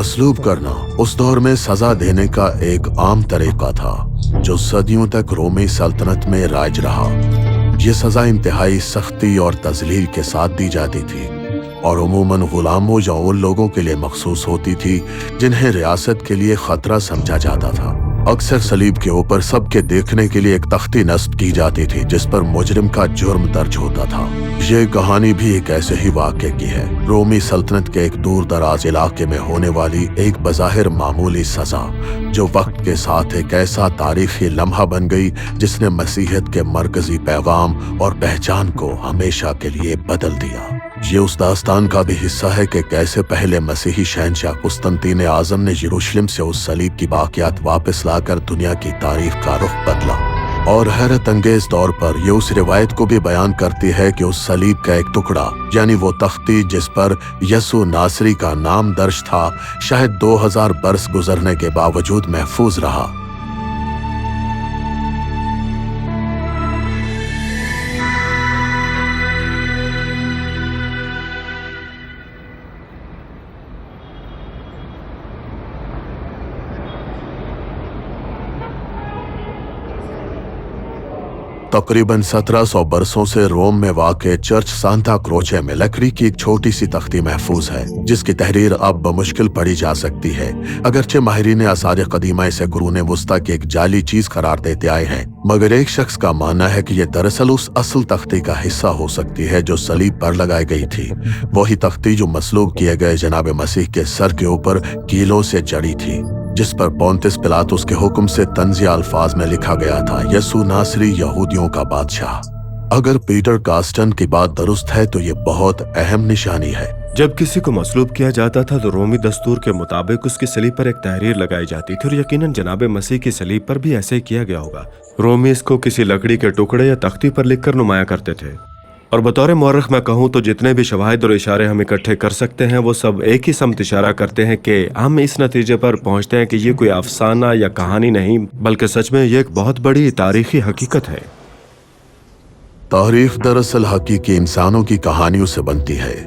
मसलूब करना उस दौर में सजा देने का एक आम तरीका था जो सदियों तक रोमी सल्तनत में राज रहा। ये सजा इंतहाई सख्ती और तजलील के साथ दी जाती थी और उमूमन गुलामों या उन लोगों के लिए मखसूस होती थी जिन्हें रियासत के लिए खतरा समझा जाता था। अक्सर सलीब के ऊपर सबके देखने के लिए एक तख्ती नस्ब की जाती थी जिस पर मुजरिम का जुर्म दर्ज होता था। ये कहानी भी एक ऐसे ही वाक़े की है। रोमी सल्तनत के एक दूर दराज इलाके में होने वाली एक बज़ाहिर मामूली सजा जो वक्त के साथ एक ऐसा तारीखी लम्हा बन गई जिसने मसीहत के मरकजी पैगाम और पहचान को हमेशा के लिए बदल दिया। ये उस दास्तान का भी हिस्सा है कि कैसे पहले मसीही शहंशाह कुस्तुंतीन आज़म ने यरूशलेम से उस सलीब की बाक़ियात वापस लाकर दुनिया की तारीख का रुख बदला। और हैरत अंगेज तौर पर ये उस रिवायत को भी बयान करती है कि उस सलीब का एक टुकड़ा यानी वो तख्ती जिस पर यसु नासरी का नाम दर्ज था शायद 2000 बरस गुजरने के बावजूद महफूज रहा। तकरीबन 1700 बरसों से रोम में वाक़े चर्च सांता क्रोचे में लकड़ी की एक छोटी सी तख्ती महफूज है जिसकी तहरीर अब बमुश्किल पढ़ी जा सकती है। अगरचे माहिरीन आसार कदीमा इसे कुरूने वुस्ता की एक जाली चीज करार देते आए हैं, मगर एक शख्स का मानना है कि यह दरअसल उस असल तख्ती का हिस्सा हो सकती है जो सलीब पर लगाई गई थी। वही तख्ती जो मसलूब किए गए जनाब मसीह के सर के ऊपर कीलों से जड़ी थी, जिस पर पोंतिस पिलातुस के हुक्म से तंज़िया अल्फाज में लिखा गया था, यसु नासरी यहूदियों का बादशाह। अगर पीटर कास्टन की बात दुरुस्त है तो ये बहुत अहम निशानी है। जब किसी को मसलूब किया जाता था तो रोमी दस्तूर के मुताबिक उसकी सलीब पर एक तहरीर लगाई जाती थी और यकीनन जनाब मसीह की सलीब पर भी ऐसे ही किया गया होगा। रोमी इसको किसी लकड़ी के टुकड़े या तख्ती पर लिखकर नुमाया करते थे। और बतौर मौरख मैं कहूँ तो जितने भी शवाहिद और इशारे हम इकट्ठे कर सकते हैं वो सब एक ही समत इशारा करते हैं कि हम इस नतीजे पर पहुँचते हैं कि ये कोई अफसाना या कहानी नहीं बल्कि सच में ये एक बहुत बड़ी तारीखी हकीकत है। तारीख दरअसल हकीकी इंसानों की कहानियों से बनती है,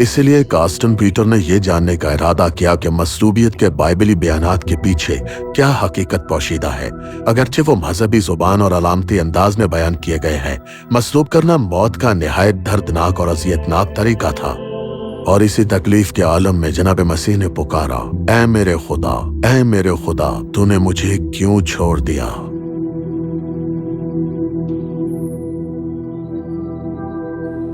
इसलिए कास्टन पीटर ने यह जानने का इरादा किया कि मसलूबियत के बाइबली बयानात के पीछे क्या हकीकत पोशीदा है। अगरचे वो मजहबी जुबान और अलामती अंदाज में बयान किए गए हैं, मसलूब करना मौत का निहायत दर्दनाक और अजियतनाक तरीका था। और इसी तकलीफ के आलम में जनाब मसीह ने पुकारा, ऐ मेरे खुदा तूने मुझे क्यों छोड़ दिया।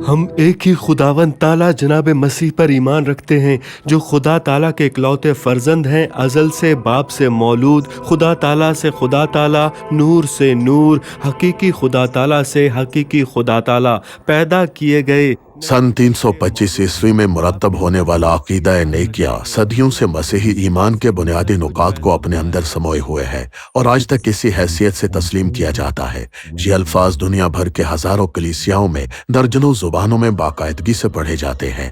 हम एक ही खुदावन ताला जनाब मसीह पर ईमान रखते हैं जो खुदा ताला के इकलौते फर्जंद हैं, अजल से बाप से मौलूद, खुदा ताला से खुदा ताला, नूर से नूर, हकीकी खुदा ताला से हकीकी खुदा ताला, पैदा किए गए। सन 325 ईस्वी में मुरतब होने वाला अकीदा नेकिया सदियों से मसीही ईमान के बुनियादी नुकात को अपने अंदर समोए हुए है और आज तक इसी हैसियत से तस्लीम किया जाता है। ये अल्फाज दुनिया भर के हजारों कलीसियाओं में दर्जनों जुबानों में बाकायदगी से पढ़े जाते हैं।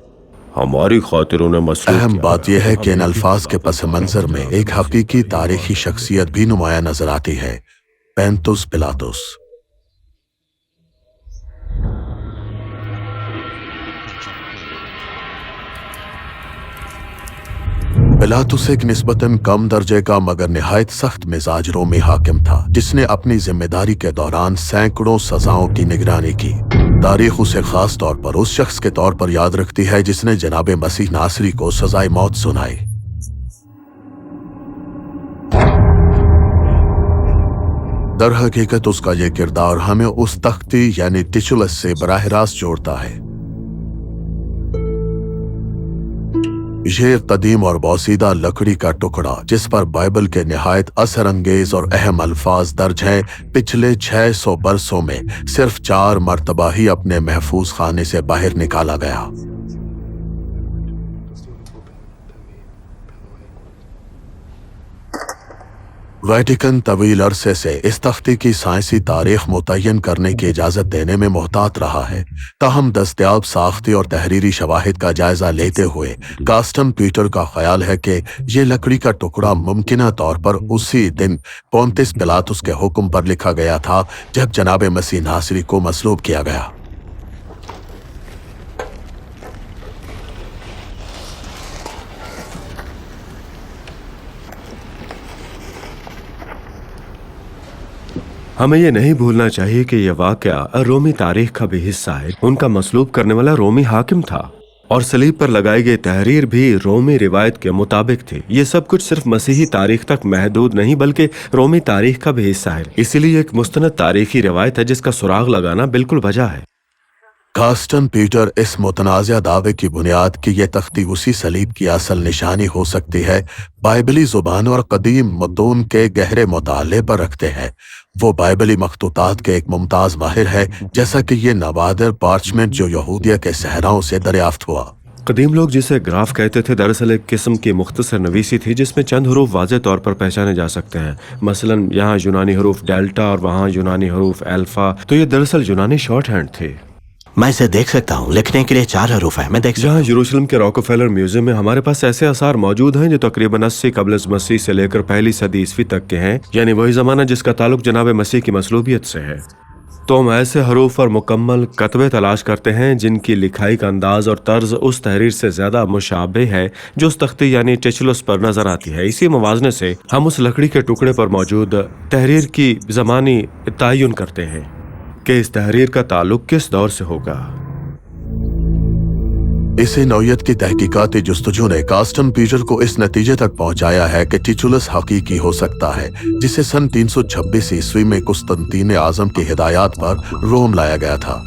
हमारी खातिरों ने अहम बात यह है कि इन अल्फाज के पस मंजर में एक हकीकी तारीखी शख्सियत भी नुमाया नजर आती है, पोंतिस पिलातुस। पिलातुस एक निस्बतन कम दर्जे का मगर निहायत सख्त मिजाज रोमी हाकिम था जिसने अपनी जिम्मेदारी के दौरान सैकड़ों सजाओं की निगरानी की। तारीख उसे खास तौर पर उस शख्स के तौर पर याद रखती है जिसने जनाब मसीह नासरी को सजाए मौत सुनाई। दर हकीकत उसका यह किरदार हमें उस तख्ती यानी टिचुलस से बराह रास्त जोड़ता है। ये कदीम और बोसीदा लकड़ी का टुकड़ा जिस पर बाइबल के निहायत असर अंगेज और अहम अल्फाज दर्ज हैं, पिछले 600 बरसों में सिर्फ 4 मरतबा ही अपने महफूज खाने से बाहर निकाला गया। वेटिकन तवील अरसे से इस तख्ती की साइंसी तारीख मुतय्यन करने की इजाजत देने में मोहतात रहा है। ताहम दस्तयाब साख्ती और तहरीरी शवाहिद का जायजा लेते हुए कास्टन पीटर का ख्याल है कि ये लकड़ी का टुकड़ा मुमकिना तौर पर उसी दिन पोंतिस पिलातुस के हुक्म पर लिखा गया था जब जनाब मसीह नासरी को मसलूब किया गया। हमें ये नहीं भूलना चाहिए कि यह वाकया रोमी तारीख का भी हिस्सा है। उनका मसलूब करने वाला रोमी हाकिम था और सलीब पर लगाई गई तहरीर भी रोमी रिवायत के मुताबिक थी। ये सब कुछ सिर्फ मसीही तारीख तक महदूद नहीं बल्कि रोमी तारीख का भी हिस्सा है। इसीलिए एक मुस्तनद तारीखी रिवायत है जिसका सुराग लगाना बिल्कुल वजह है। कार्स्टन पीटर इस मुतनाज़ा दावे की बुनियाद कि यह तख्ती उसी सलीब की असल निशानी हो सकती है, बाइबली जुबान और कदीम मतून के गहरे मुताले पर रखते हैं। वो बाइबली मखतूतात के एक मुमताज माहिर है, जैसा कि ये नवादर पार्चमेंट जो यहूदिया के सहराओं से दरियाफ्त हुआ। कदीम लोग जिसे ग्राफ कहते थे दरअसल एक किस्म की मुख्तसर नवीसी थी जिसमें चंद हरूफ वाज़े तौर पर पहचाने जा सकते हैं। मसलन यहाँ यूनानी हरूफ डेल्टा और वहाँ यूनानी हरूफ अल्फा, तो ये दरअसल यूनानी शॉर्ट हैंड थे। मैं इसे देख सकता हूँ, लिखने के लिए 4 हरूफ है, मैं देख सकता हूँ। जहाँ यरूशलेम के रॉकफेलर म्यूजियम में हमारे पास ऐसे आसार मौजूद हैं जो तकरीबन 80 कबल मसीह से लेकर पहली सदी ईस्वी तक के हैं, यानी वही जमाना जिसका ताल्लुक जनाब मसीह की मसलूबियत से है। तो हम ऐसे हरूफ और मुकम्मल कतबे तलाश करते हैं जिनकी लिखाई का अंदाज और तर्ज उस तहरीर से ज्यादा मुशाबे है जो उस तख्ती यानी टेचुलस पर नजर आती है। इसी मवाजने से हम उस लकड़ी के टुकड़े पर मौजूद तहरीर की ज़मानी तयन करते हैं कि इस तहरीर का ताल्लुक किस दौर से होगा। इसी नौयत की तहकीकाती जुस्तजू ने कार्स्टन पीटर को इस नतीजे तक पहुंचाया है कि टिचुलस हकीकी हो सकता है, जिसे सन 326 ईस्वी में कुस्तंतीन आजम की हिदायत पर रोम लाया गया था।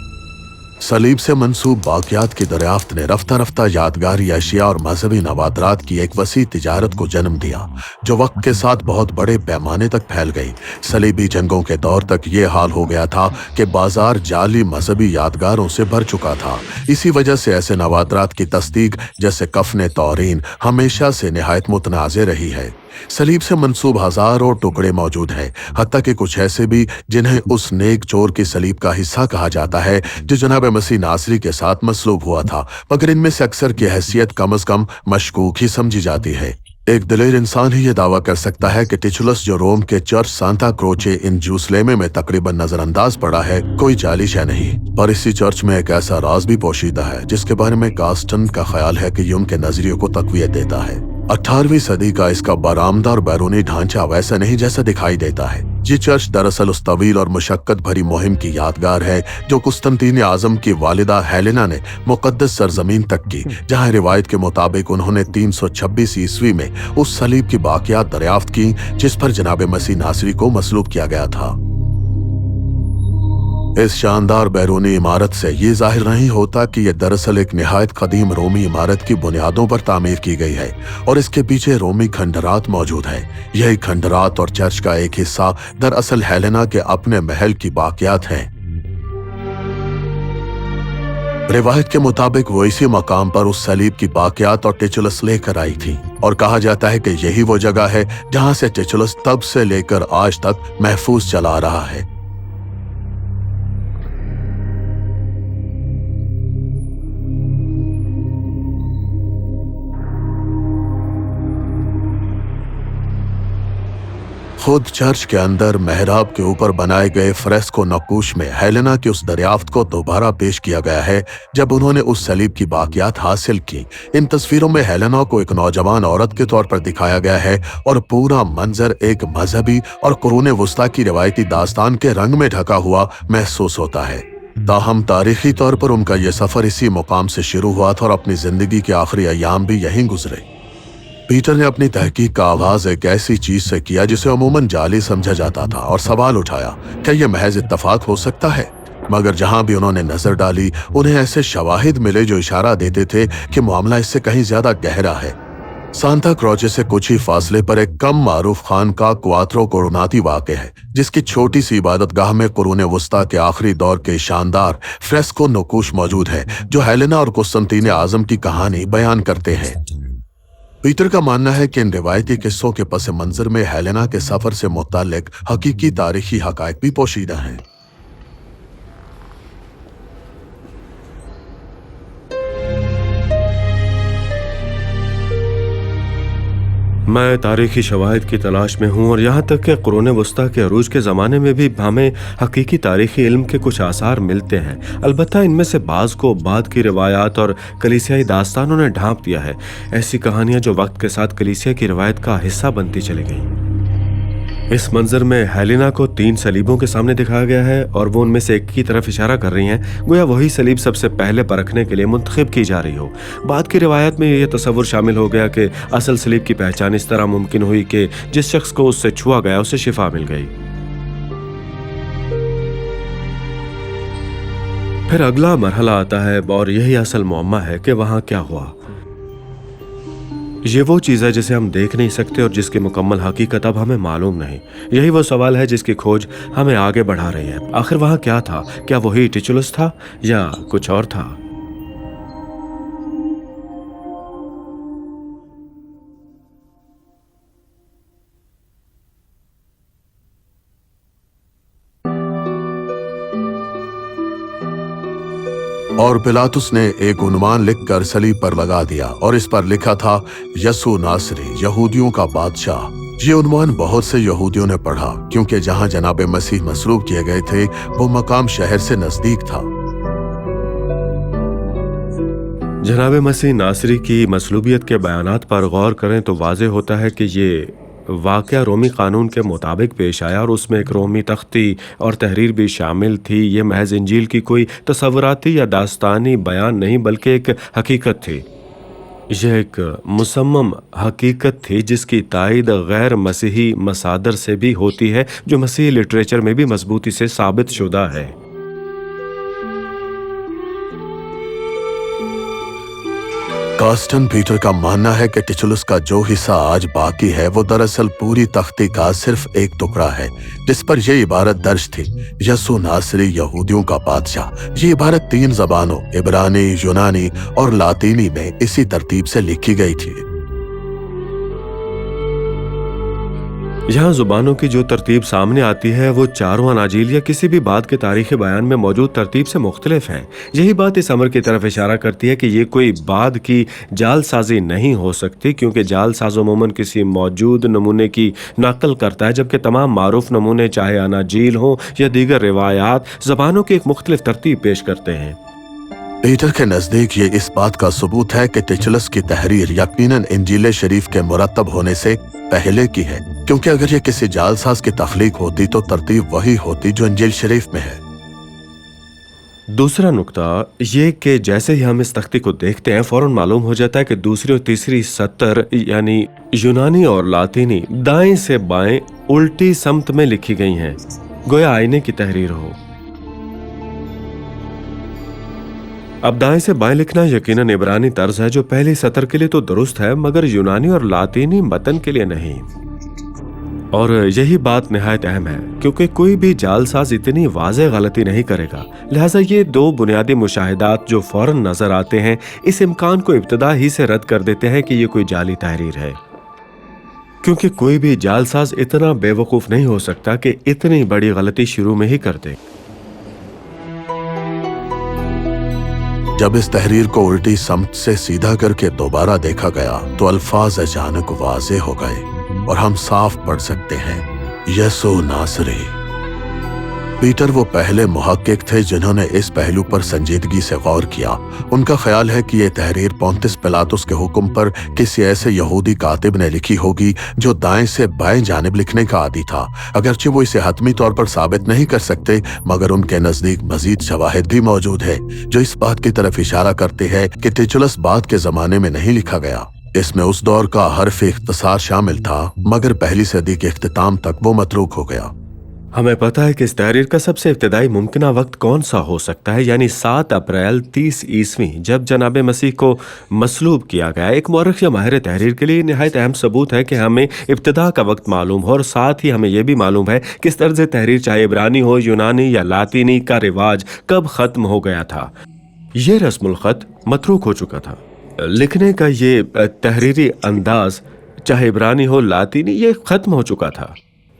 सलीब से मंसूब बाकियात की दरियाफ्त ने रफ्ता रफ्ता यादगारी अशिया और मजहबी नवादरात की एक वसी तिजारत को जन्म दिया, जो वक्त के साथ बहुत बड़े पैमाने तक फैल गई। सलीबी जंगों के दौर तक ये हाल हो गया था कि बाजार जाली मजहबी यादगारों से भर चुका था। इसी वजह से ऐसे नवादरात की तस्दीक जैसे कफन तौरीन हमेशा से निहायत मुतनाज़े रही है। सलीब से मंसूब हजारों टुकड़े मौजूद हैं, हत्ता कि कुछ ऐसे भी जिन्हें उस नेक चोर की सलीब का हिस्सा कहा जाता है जो जनाब मसीह नासरी के साथ मसलूब हुआ था, मगर इनमें से अक्सर की हैसियत कम अज कम मशकूक ही समझी जाती है। एक दिलेर इंसान ही ये दावा कर सकता है कि टिचुलस जो रोम के चर्च सांता क्रोचे इन जूसलेमे में तकरीबन नजरअंदाज पड़ा है, कोई जाली शय नहीं। पर इसी चर्च में एक ऐसा राज भी पोशीदा है जिसके बारे में कार्स्टन का ख्याल है कि ये उनके नजरियों को तकवीत देता है। 18वीं सदी का इसका बरामदा और बैरूनी ढांचा वैसा नहीं जैसा दिखाई देता है। ये चर्च दरअसल उस तवील और मुशक्कत भरी मुहिम की यादगार है जो कुस्तंतीन आजम की वालिदा हेलेना ने मुकद्दस सरजमीन तक की, जहां रिवायत के मुताबिक उन्होंने 326 ईस्वी में उस सलीब की बाकियात दरियाफ्त की जिस पर जनाब मसीह नासरी को मसलूब किया गया था। इस शानदार बैरूनी इमारत से ये जाहिर नहीं होता कि यह दरअसल एक निहायत कदीम रोमी इमारत की बुनियादों पर तामीर की गई है और इसके पीछे रोमी खंडरात मौजूद है। यही खंडरात और चर्च का एक हिस्सा दरअसल हेलेना के अपने महल की बाकियात हैं। रिवायत के मुताबिक वो इसी मकाम पर उस सलीब की बाकियात और टिचुलस लेकर आई थी और कहा जाता है कि यही वो जगह है जहां से टिचुलस तब से लेकर आज तक महफूज चला रहा है। खुद चर्च के अंदर मेहराब के ऊपर बनाए गए फ्रेस्को नक्कूश में हेलेना की उस दरियाफ्त को दोबारा पेश किया गया है जब उन्होंने उस सलीब की बाकियात हासिल की। इन तस्वीरों में हेलेना को एक नौजवान औरत के तौर पर दिखाया गया है और पूरा मंजर एक मजहबी और कुरून वस्ता की रिवायती दास्तान के रंग में ढका हुआ महसूस होता है। ताहम तारीखी तौर पर उनका यह सफर इसी मुकाम से शुरू हुआ था और अपनी जिंदगी के आखिरी अयाम भी यहीं गुजरे। पीटर ने अपनी तहकीक का आगाज एक ऐसी चीज से किया जिसे अमूमन जाली समझा जाता था और सवाल उठाया, क्या यह महज इत्तफाक हो सकता है? मगर जहां भी उन्होंने नजर डाली उन्हें ऐसे शवाहिद मिले जो इशारा देते थे कि मामला इससे कहीं ज्यादा गहरा है। सांता क्रोचे से कुछ ही फासले पर एक कम मारूफ खानका क्वात्रो कोरोनाती वाक़ है, जिसकी छोटी सी इबादतगाह में कुरून वस्ता के आखिरी दौर के शानदार फ्रेस्को नक्कूश मौजूद है जो हेलेना और कुस्तंतीन आजम की कहानी बयान करते हैं। पीटर का मानना है कि इन रिवायती किस्सों के पस मंजर में हेलेना के सफर से मुताल्लिक हकीकी तारीखी हकायक भी पोशीदा हैं। मैं तारीखी शवाहिद की तलाश में हूँ और यहाँ तक कि कुरून वस्ता के अरूज के ज़माने में भी हमें हकीकी तारीखी इल्म के कुछ आसार मिलते हैं। अलबत्ता इनमें से बाज़ को बाद की रिवायात और कलीसियाई दास्तानों ने ढांप दिया है, ऐसी कहानियाँ जो वक्त के साथ कलीसिया की रिवायत का हिस्सा बनती चली गई। इस मंजर में हेलेना को 3 सलीबों के सामने दिखाया गया है और वो उनमें से एक की तरफ इशारा कर रही हैं, गोया वही सलीब सबसे पहले परखने के लिए मुंतखब की जा रही हो। बाद की रिवायत में यह तस्वुर शामिल हो गया कि असल सलीब की पहचान इस तरह मुमकिन हुई कि जिस शख्स को उससे छुआ गया उसे शिफा मिल गई। फिर अगला मरहला आता है और यही असल मुअम्मा है कि वहां क्या हुआ। ये वो चीज़ है जिसे हम देख नहीं सकते और जिसकी मुकम्मल हकीकत अब हमें मालूम नहीं। यही वो सवाल है जिसकी खोज हमें आगे बढ़ा रही है। आखिर वहाँ क्या था? क्या वही टिचुलस था या कुछ और था? और पिलातुस ने एक उन्वान लिखकर सलीब पर लगा दिया और इस पर लिखा था यसू नासरी, यहूदियों का बादशाह। ये उन्वान बहुत से यहूदियों ने पढ़ा क्योंकि जहां जनाब मसीह मसलूब किए गए थे वो मकाम शहर से नजदीक था। जनाब मसीह नासरी की मसलूबियत के बयानात पर गौर करें तो वाज़ेह होता है कि ये वाक़या रोमी कानून के मुताबिक पेश आया और उसमें एक रोमी तख्ती और तहरीर भी शामिल थी। ये महज इंजील की कोई तसव्वुराती या दास्तानी बयान नहीं बल्कि एक हकीकत थी। यह एक मुसम्मम हकीकत थी जिसकी तायद गैर मसीही मसादर से भी होती है जो मसीही लिटरेचर में भी मजबूती से साबित शुदा है। कार्स्टन पीटर का मानना है कि टिचुलस का जो हिस्सा आज बाकी है वो दरअसल पूरी तख्ती का सिर्फ एक टुकड़ा है जिस पर यह इबारत दर्ज थी, यसू नासरी, यहूदियों का बादशाह। ये इबारत 3 ज़बानों इब्रानी, यूनानी और लातीनी में इसी तरतीब से लिखी गई थी। यहाँ जुबानों की जो तरतीब सामने आती है वो चारों अनाजील या किसी भी बात के तारीख़ी बयान में मौजूद तरतीब से मुख्तलिफ है। यही बात इस अमर की तरफ इशारा करती है कि ये कोई बाद की जालसाजी नहीं हो सकती, क्योंकि जालसाज अमूमन किसी मौजूद नमूने की नकल करता है, जबकि तमाम मारूफ नमूने चाहे अनाजील हों या दीगर रिवायात ज़बानों की एक मुख्तलिफ तरतीब पेश करते हैं। पीटर के नजदीक ये इस बात का सबूत है कि टिचुलस की तहरीर यकीनन इंजील शरीफ के मुरतब होने से पहले की है, क्योंकि अगर ये किसी जालसाज की तख्लीक होती तो तरतीब वही होती जो इंजील शरीफ में है। दूसरा नुक्ता ये कि जैसे ही हम इस तख्ती को देखते हैं फौरन मालूम हो जाता है कि दूसरी और तीसरी सतर यानी यूनानी और लातीनी दाएं से बाएं उल्टी समत में लिखी गई हैं, गोया आईने की तहरीर हो। अब दाएं से बाएं लिखना यकीनन इब्रानी तर्ज है जो पहली सतर के लिए तो दुरुस्त है मगर यूनानी और लातीनी मतन के लिए नहीं। और यही बात निहायत अहम है क्योंकि कोई भी जालसाज इतनी वाज़ेह गलती नहीं करेगा। लिहाजा ये 2 बुनियादी मुशाहिदात जो फौरन नजर आते हैं इस इम्कान को इब्तदा ही से रद्द कर देते हैं कि ये कोई जाली तहरीर है, क्योंकि कोई भी जालसाज इतना बेवकूफ़ नहीं हो सकता कि इतनी बड़ी गलती शुरू में ही कर दे। जब इस तहरीर को उल्टी समत से सीधा करके दोबारा देखा गया तो अल्फाज अचानक वाज़ेह हो गए और हम साफ पढ़ सकते हैं, यसू नासरी। पीटर वो पहले मुहक्किक थे जिन्होंने इस पहलू पर संजीदगी से गौर किया। उनका ख्याल है कि ये तहरीर पोंतिस पिलातुस के हुक्म पर किसी ऐसे यहूदी कातिब ने लिखी होगी जो दाएं से बाएं जानिब लिखने का आदी था। अगरचे वो इसे हतमी तौर पर साबित नहीं कर सकते मगर उनके नजदीक मजीद शवाहिद भी मौजूद है जो इस बात की तरफ इशारा करते हैं कि टिचुलस बाद के जमाने में नहीं लिखा गया। इसमें उस दौर का हर्फ इख्तिसार शामिल था मगर पहली सदी के इख्तिताम तक वो मतरूक हो गया। हमें पता है कि इस तहरीर का सबसे इब्तदाई मुमकिना वक्त कौन सा हो सकता है, यानी 7 अप्रैल 30 ईस्वी जब जनाब मसीह को मसलूब किया गया। एक मौरख या माहिर तहरीर के लिए निहायत अहम सबूत है कि हमें इब्तदा का वक्त मालूम हो और साथ ही हमें यह भी मालूम है कि इस तर्ज तहरीर चाहे इब्रानी हो, यूनानी या लातीनी का रिवाज कब ख़त्म हो गया था। ये रस्मुल ख़त मतरूक हो चुका था। लिखने का ये तहरीरी अंदाज चाहे इब्रानी हो, लातीनी, ये ख़त्म हो चुका था।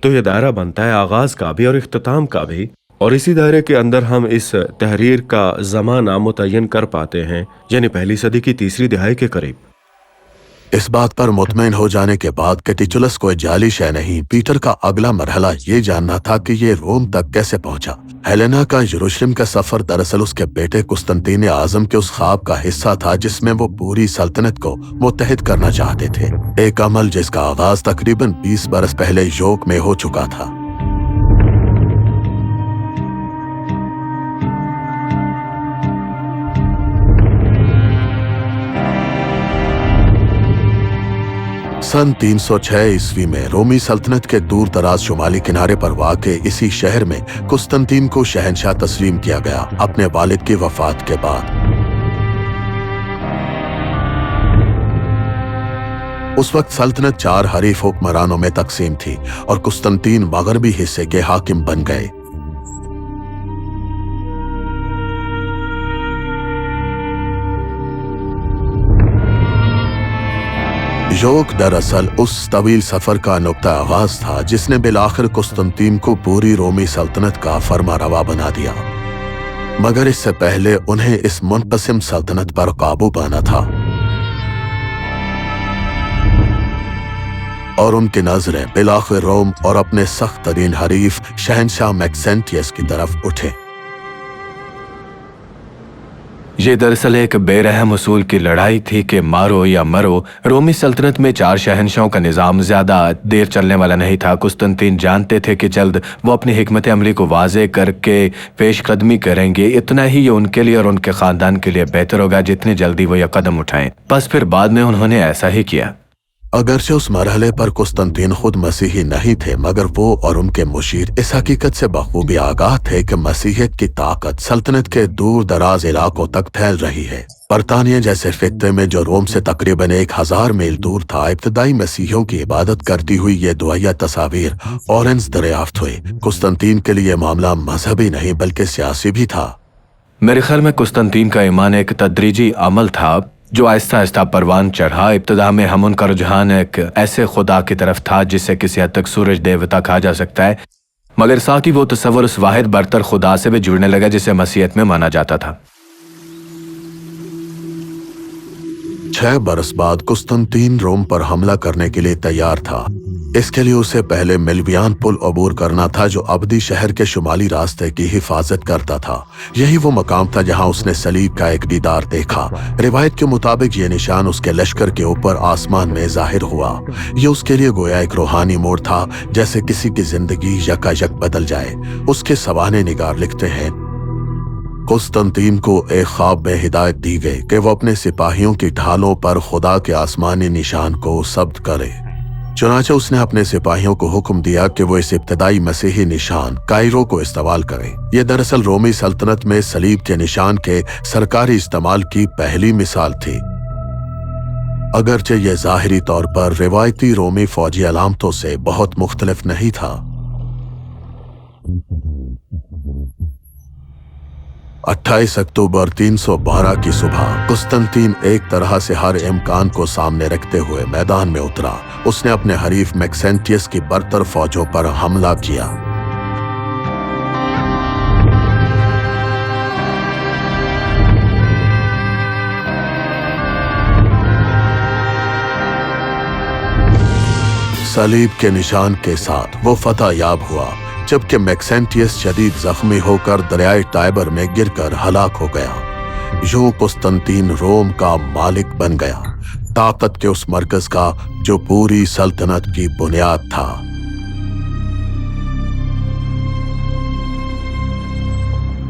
तो ये दायरा बनता है आगाज का भी और इख्तिताम का भी, और इसी दायरे के अंदर हम इस तहरीर का ज़माना मुतय्यन कर पाते हैं, यानी पहली सदी की तीसरी दिहाई के करीब। इस बात पर मुतमईन हो जाने के बाद कि टिचुलस कोई जाली शय नहीं, पीटर का अगला मरहला ये जानना था कि ये रोम तक कैसे पहुंचा। हेलेना का यरूशलेम का सफर दरअसल उसके बेटे कुस्तंतीन आजम के उस ख्वाब का हिस्सा था जिसमें वो पूरी सल्तनत को मुत्तहिद करना चाहते थे, एक अमल जिसका आगाज तकरीबन 20 बरस पहले योग में हो चुका था। सन 306 ईस्वी में रोमी सल्तनत के दूर दराज शुमाली किनारे पर वाक़े इसी शहर में कुस्तंतीन को शहंशाह तस्लीम किया गया अपने वालिद की वफात के बाद। उस वक्त सल्तनत 4 हरीफ हुक्मरानों में तकसीम थी और कुस्तंतीन मगरबी हिस्से के हाकिम बन गए। योग दरअसल उस तवील सफर का नुक्ता आगाज था जिसने बिलाखिर कुस्तंतीन को पूरी रोमी सल्तनत का फरमारवा बना दिया, मगर इससे पहले उन्हें इस मुनक़सिम सल्तनत पर काबू पाना था और उनकी नजरें बिलाखिर रोम और अपने सख्त तरीन हरीफ शहंशाह मैक्सेंटियस की तरफ उठे। ये दरअसल एक बेरहम उसूल की लड़ाई थी कि मारो या मरो। रोमी सल्तनत में 4 शहंशाहों का निज़ाम ज़्यादा देर चलने वाला नहीं था। कुस्तंतीन जानते थे कि जल्द वो अपनी हिकमत अमली को वाज़े करके पेशकदमी करेंगे। इतना ही ये उनके लिए और उनके ख़ानदान के लिए बेहतर होगा जितनी जल्दी वो यह कदम उठाएं। बस फिर बाद में उन्होंने ऐसा ही किया। अगरचे उस मरहले पर कुस्तंतीन खुद मसीही नहीं थे, मगर वो और उनके मुशीर इस हकीकत से बखूबी आगाह थे कि मसीहियत की ताकत सल्तनत के दूर दराज इलाकों तक फैल रही है। बरतानिया जैसे खित्ते में जो रोम से तकरीबन 1000 मील दूर था, इब्तदाई मसीहियों की इबादत करती हुई ये दुआया तस्वीर ऑरेंज दरियाफ्त हुई। कुस्तंतीन के लिए मामला मजहबी नहीं बल्कि सियासी भी था। मेरे ख्याल में कुस्तंतीन का ईमान एक तदरीजी अमल था जो आहिस्ता आहिस्ता परवान चढ़ा। इब्तदा में हम उनका रुझान एक ऐसे खुदा की तरफ था जिसे किसी हद तक सूरज देवता कहा जा सकता है, मगर साथ ही वो तस्वर उस वाहिद बरतर खुदा से भी जुड़ने लगा जिसे मसीहत में माना जाता था। 6 बरस बाद कुस्तंतीन रोम पर हमला करने के लिए तैयार था। इसके लिए उसे पहले मिल्वियान पुल अबूर करना था जो अब्दी शहर के शुमाली रास्ते की हिफाजत करता था। यही वो मकाम था जहां उसने सलीब का एक दीदार देखा। रिवायत के मुताबिक ये निशान उसके लश्कर के ऊपर आसमान में जाहिर हुआ। ये उसके लिए गोया एक रूहानी मोड़ था, जैसे किसी की जिंदगी यकायक बदल जाए। उसके सवाने निगार लिखते हैं, कुस्तंतीन को एक ख्वाब में हिदायत दी गई कि वो अपने सिपाहियों की ढालों पर खुदा के आसमानी निशान को सब्त करे। चुनाचे उसने अपने सिपाहियों को हुक्म दिया कि वो इस इब्तदाई मसीही निशान कायरो को इस्तेमाल करें। यह दरअसल रोमी सल्तनत में सलीब के निशान के सरकारी इस्तेमाल की पहली मिसाल थी, अगरचे ये ज़ाहिरी तौर पर रिवायती रोमी फौजी अलामतों से बहुत मुख्तलिफ नहीं था। 28 अक्टूबर 312 की सुबह कुस्तंतीन एक तरह से हर इम्कान को सामने रखते हुए मैदान में उतरा। उसने अपने हरीफ मैक्सेंटियस की बरतर फौजों पर हमला किया। सलीब के निशान के साथ वो फतह याब हुआ, जबकि मैक्सेंटियस शदीद जख्मी होकर दरियाए टाइबर में गिरकर हलाक हो गया। यूं कुस्तंतीन रोम का मालिक बन गया, ताकत के उस मरकज का जो पूरी सल्तनत की बुनियाद था।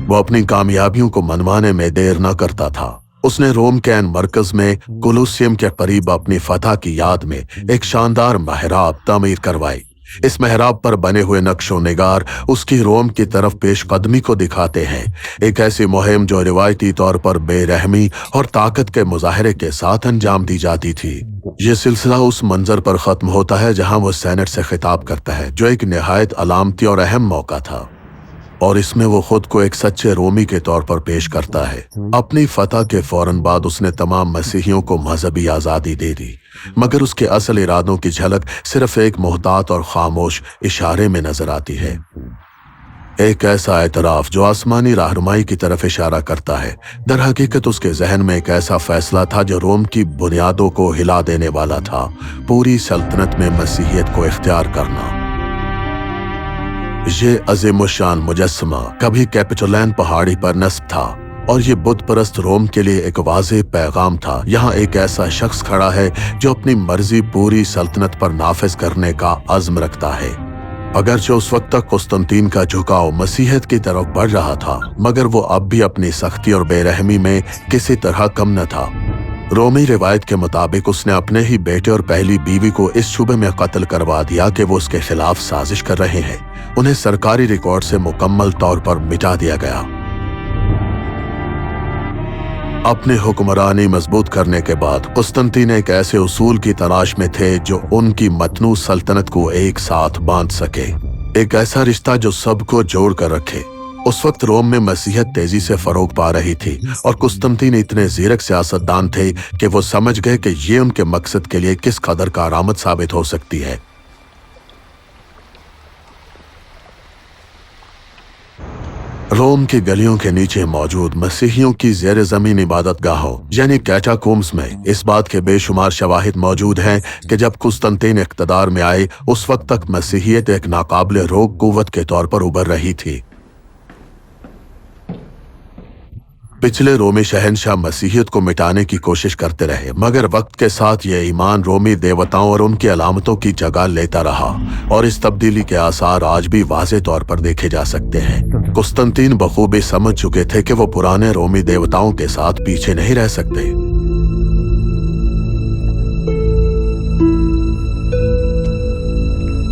वो अपनी कामयाबियों को मनवाने में देर न करता था। उसने रोम के एन मरकज में कोलोसियम के करीब अपनी फतह की याद में एक शानदार महराब तामीर करवाई। इस महराब पर बने हुए नक्शो निगार उसकी रोम की तरफ पेशकदमी को दिखाते हैं, एक ऐसी मुहिम जो रिवायती तौर पर बेरहमी और ताकत के मुजाहरे के साथ अंजाम दी जाती थी। ये सिलसिला उस मंजर पर खत्म होता है जहां वो सेनेट से खिताब करता है, जो एक निहायत अलामती और अहम मौका था, और इसमें वो खुद को एक सच्चे रोमी के तौर पर पेश करता है। अपनी फतह के फौरन बाद उसने तमाम मसीहियों को मजहबी आज़ादी दे दी, मगर उसके असल इरादों की झलक सिर्फ एक मुहतात और खामोश इशारे में नजर आती है। एक ऐसा एतराफ जो आसमानी रहनुमाई की तरफ इशारा करता है, दर हकीकत उसके जहन में एक ऐसा फैसला था जो रोम की बुनियादों को हिला देने वाला था, पूरी सल्तनत में मसीहियत को इख्तियार करना। ये अजीमुशान मुजस्समा कभी कैपिटोलैन पहाड़ी पर नस्ब था और ये बुत परस्त रोम के लिए एक वाज़ेह पैगाम था। यहाँ एक ऐसा शख्स खड़ा है जो अपनी मर्जी पूरी सल्तनत पर नाफिज करने का अज़्म रखता है। अगरचे उस वक्त तक कुस्तुंतीन का झुकाव मसीहत की तरफ बढ़ रहा था, मगर वो अब भी अपनी सख्ती और बेरहमी में किसी तरह कम न था। रोमी रिवायत के मुताबिक उसने अपने ही बेटे और पहली बीवी को इस शुबे में कत्ल करवा दिया कि वो उसके खिलाफ साजिश कर रहे हैं। उन्हें सरकारी रिकॉर्ड से मुकम्मल तौर पर मिटा दिया गया। अपनी हुक्मरानी मजबूत करने के बाद कुस्तुंतीन एक ऐसे उसूल की तलाश में थे जो उनकी मतनू सल्तनत को एक साथ बांध सके, एक ऐसा रिश्ता जो सबको जोड़ कर रखे। उस वक्त रोम में मसीहत तेजी से फरोग पा रही थी और कुस्तुंतीन इतने ज़ीरक सियासतदान थे कि वो समझ गए कि ये उनके मकसद के लिए किस कदर कारआमद साबित हो सकती है। रोम की गलियों के नीचे मौजूद मसीहियों की ज़ेर ज़मीन इबादत गाहों यानी कैटाकोम्स में इस बात के बेशुमार शवाहिद मौजूद हैं कि जब कुस्तुंतीन इक़्तिदार में आए उस वक्त तक मसीहियत एक नाकाबिले रोक कुव्वत के तौर पर उभर रही थी। पिछले रोमी शहनशाह मसीहियत को मिटाने की कोशिश करते रहे, मगर वक्त के साथ ये ईमान रोमी देवताओं और उनकी अलामतों की जगह लेता रहा और इस तब्दीली के आसार आज भी वाज़े तौर पर देखे जा सकते हैं। कुस्तुंतीन बखूबी समझ चुके थे कि वो पुराने रोमी देवताओं के साथ पीछे नहीं रह सकते।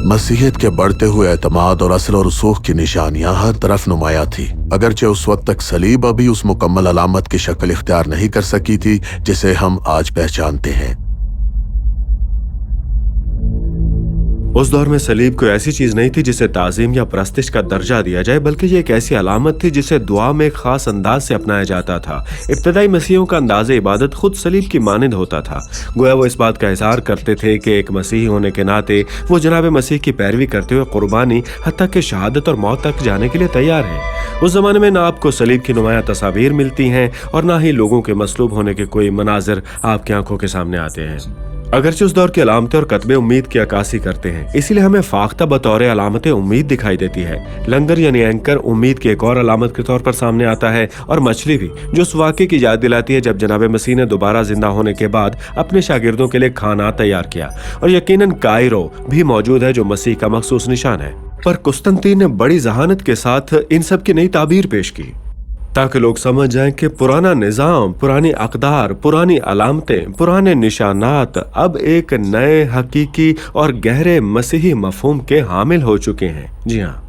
मसीहत के बढ़ते हुए एतमाद और असल और रसूख की निशानियां हर तरफ नुमाया थी। अगरचे उस वक्त तक सलीब अभी उस मुकम्मल अलामत की शक्ल इख्तियार नहीं कर सकी थी जिसे हम आज पहचानते हैं। उस दौर में सलीब कोई ऐसी चीज नहीं थी जिसे ताजीम या परस्तिश का दर्जा दिया जाए, बल्कि ये एक ऐसी अलामत थी जिसे दुआ में एक खास अंदाज से अपनाया जाता था। इब्तदाई मसीहियों का अंदाज इबादत खुद सलीब की मानिंद होता था। गोया वो इस बात का इज़हार करते थे कि एक मसीही होने के नाते वो जनाब मसीह की पैरवी करते हुए कुर्बानी हत्ता कि शहादत और मौत तक जाने के लिए तैयार हैं। उस जमाने में ना आपको सलीब की नुमाया तस्वीर मिलती हैं और ना ही लोगों के मसलूब होने के कोई मनाजिर आपकी आंखों के सामने आते हैं। अगरचे उस दौर की अलामतें और कतबे उम्मीद की अक्कासी करते हैं, इसीलिए हमें फाख्ता बतौर अलामत उम्मीद दिखाई देती है। लंगर यानी एंकर उम्मीद की एक और अलामत के तौर पर सामने आता है, और मछली भी, जो उस वाक़े की याद दिलाती है जब जनाब मसीह ने दोबारा जिंदा होने के बाद अपने शागिर्दों के लिए खाना तैयार किया। और यकीनन कायरो भी मौजूद है जो मसीह का मखसूस निशान है। पर कुस्तुंतीन ने बड़ी जहानत के साथ इन सब की नई ताबीर पेश की ताकि लोग समझ जाएं कि पुराना निज़ाम, पुरानी अक़दार, पुरानी अलामतें, पुराने निशानात अब एक नए हकीकी और गहरे मसीही मफ़हूम के हामिल हो चुके हैं। जी हाँ,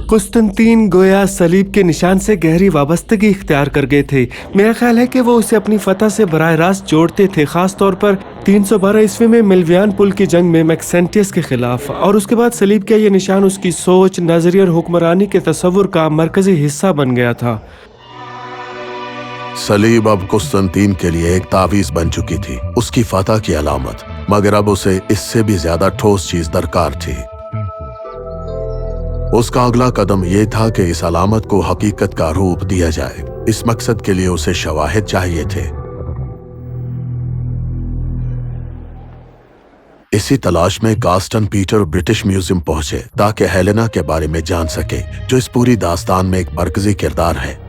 कुस्तुंतीन गोया सलीब के निशान से गहरी वाबस्तगी इख्तियार कर गए थे। मेरा ख्याल है कि वो उसे अपनी फतह से बराह रास्त जोड़ते थे, खास तौर पर 312 ईस्वी में मिल्वियान पुल की जंग में मैक्सेंटियस के खिलाफ। और उसके बाद सलीब का ये निशान उसकी सोच, नजरिए और हुक्मरानी के तस्वुर का मरकजी हिस्सा बन गया था। सलीब अब कुस्तुंतीन के लिए एक तावीज़ बन चुकी थी, उसकी फतह की अलामत, मगर अब उसे इससे भी ज्यादा ठोस चीज दरकार थी। उसका अगला कदम यह था कि इस अलामत को हकीकत का रूप दिया जाए। इस मकसद के लिए उसे शवाहिद चाहिए थे। इसी तलाश में कास्टन पीटर ब्रिटिश म्यूजियम पहुंचे ताकि हेलेना के बारे में जान सके, जो इस पूरी दास्तान में एक मरकजी किरदार है।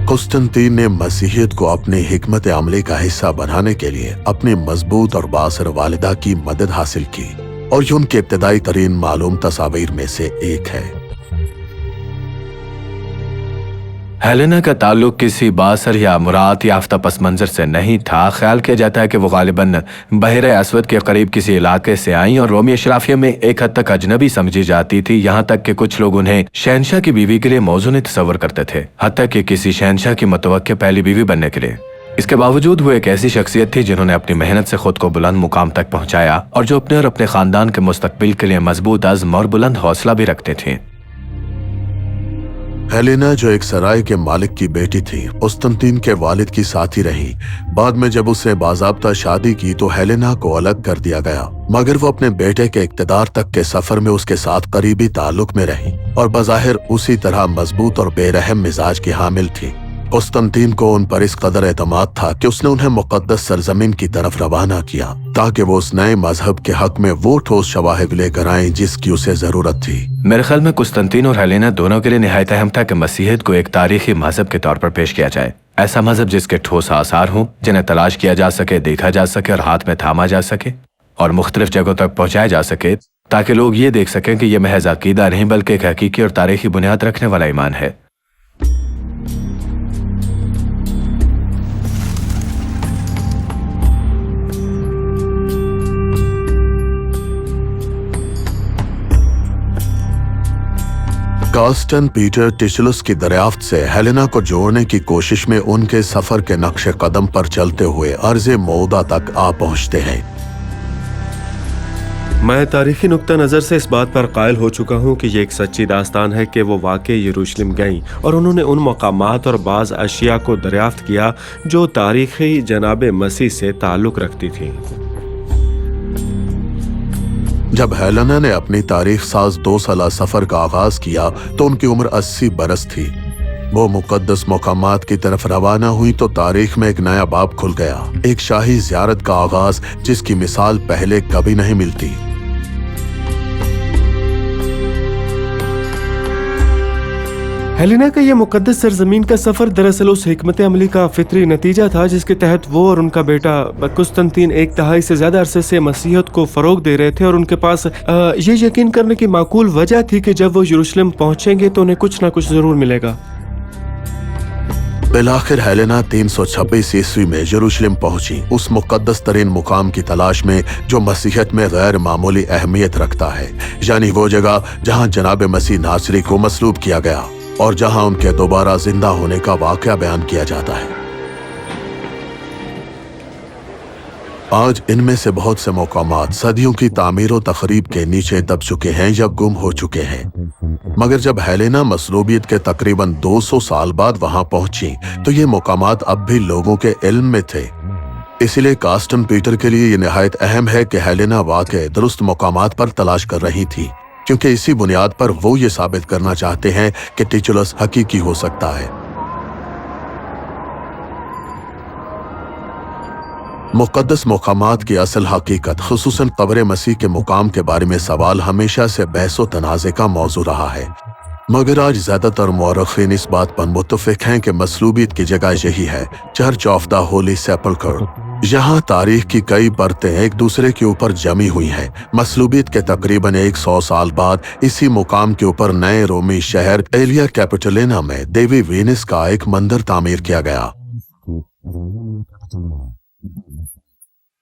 कुस्तुंतीन ने मसीहियत को अपनी हिकमत अमली का हिस्सा बनाने के लिए अपनी मजबूत और बासर वालिदा की मदद हासिल की, और ये उनके इब्तदाई तरीन मालूम तस्वीर में से एक है। हेलेना का ताल्लुक किसी बासर या मुराद याफ्ता पस मंजर से नहीं था। ख्याल किया जाता है कि वो गालिबन बहरे अस्वद के करीब किसी इलाके से आई और रोमी अशराफिया में एक हद तक अजनबी समझी जाती थी, यहाँ तक कि कुछ लोग उन्हें शहनशाह की बीवी के लिए मौजूद तस्वर करते थे, हत्ता कि किसी शहनशाह की मुतवक्किल पहली बीवी बनने के लिए। इसके बावजूद वो एक ऐसी शख्सियत थी जिन्होंने अपनी मेहनत से खुद को बुलंद मुकाम तक पहुंचाया और जो अपने और अपने खानदान के मुस्तकबिल के लिए मजबूत अज़्म और बुलंद हौसला भी रखते थे। हेलेना, जो एक सराय के मालिक की बेटी थी, कुस्तुंतीन के वालिद की साथी रही। बाद में जब उसने बाज़ाब्ता शादी की तो हेलेना को अलग कर दिया गया, मगर वो अपने बेटे के इक़्तिदार तक के सफर में उसके साथ करीबी ताल्लुक में रही और बज़ाहिर उसी तरह मजबूत और बेरहम मिजाज की हामिल थी। कुस्तुनतीन को उन पर इस कदर एतमाद था कि उसने उन्हें मुकद्दस सरजमीन की तरफ रवाना किया ताकि वो उस नए मजहब के हक में वो ठोस शवाहिद लेकर आएं जिसकी उसे जरूरत थी। मेरे ख्याल में कुस्तुनतीन और हेलेना दोनों के लिए निहायत अहम था कि मसीहियत को एक तारीखी मजहब के तौर पर पेश किया जाए, ऐसा मजहब जिसके ठोस आसार हों, जिन्हें तलाश किया जा सके, देखा जा सके और हाथ में थामा जा सके और मुख्तलिफ जगहों तक पहुंचाया जा सके, ताकि लोग ये देख सकें कि यह महज अकीदा नहीं बल्कि एक हकीकी और तारीखी बुनियाद रखने वाला ईमान है। कार्स्टन पीटर टिचलस की दरियाफ्त से हेलेना को जोड़ने की कोशिश में उनके सफर के नक्शे कदम पर चलते हुए अर्ज़े मौदा तक आ पहुंचते हैं। मैं तारीखी नुक्ता नज़र से इस बात पर कायल हो चुका हूँ कि ये एक सच्ची दास्तान है कि वो वाकई यरूशलेम गईं और उन्होंने उन मकामात और बाज़ अशिया को दरियाफ्त किया जो तारीखी जनाब मसीह से ताल्लुक़ रखती थी। जब हेलेना ने अपनी तारीख साज 2 साला सफर का आगाज किया तो उनकी उम्र 80 बरस थी। वो मुकद्दस मकामात की तरफ रवाना हुई तो तारीख में एक नया बाब खुल गया, एक शाही ज़ियारत का आगाज जिसकी मिसाल पहले कभी नहीं मिलती। हेलेना का यह मुकद्दस सरजमीन का सफर दरअसल उस हिकमत अमली का फितरी नतीजा था जिसके तहत वो और उनका बेटा कुस्तुनतीन 1 दहाई से ज्यादा अरसे से मसीहत को फरोग दे रहे थे और उनके पास ये यकीन करने की माकूल वजह थी कि जब वो यरूशलेम पहुंचेंगे तो उन्हें कुछ ना कुछ जरूर मिलेगा। बिलाखिर हेलेना 326 ईस्वी में यरूशलेम पहुंची, उस मुकद्दस तरीन मुकाम की तलाश में जो मसीहत में गैर मामूली अहमियत रखता है, यानी वो जगह जहां जनाब मसीह नासरी को मसलूब किया गया और जहां उनके दोबारा जिंदा होने का वाकया बयान किया जाता है। आज इनमें से बहुत से मकामात सदियों की तामीर और तखरीब के नीचे दब चुके हैं या गुम हो चुके हैं, मगर जब हेलेना मसलूबियत के तकरीबन 200 साल बाद वहां पहुंची तो ये मकामात अब भी लोगों के इल्म में थे। इसलिए कार्स्टन पीटर के लिए ये निहायत अहम है कि हेलेना वाकई दुरुस्त मकामात पर तलाश कर रही थी, क्योंकि इसी बुनियाद पर वो ये साबित करना चाहते हैं कि टिचलस हकीकी हो सकता है। मुकद्दस मकामात की असल हकीकत, खुसूसन कब्र मसीह के मुकाम के बारे में सवाल हमेशा से बहस व तनाज़े का मौजू रहा है, मगर आज ज्यादातर मौरखीन इस बात पर मुत्तफिक हैं कि मसलूबियत की जगह यही है, चर्च ऑफ द होली सेपल्कर। यहाँ तारीख की कई परतें एक दूसरे के ऊपर जमी हुई हैं। मसलूबियत के तकरीबन 100 साल बाद इसी मुकाम के ऊपर नए रोमी शहर एलिया कैपिटोलिना में देवी वीनस का एक मंदिर तामीर किया गया।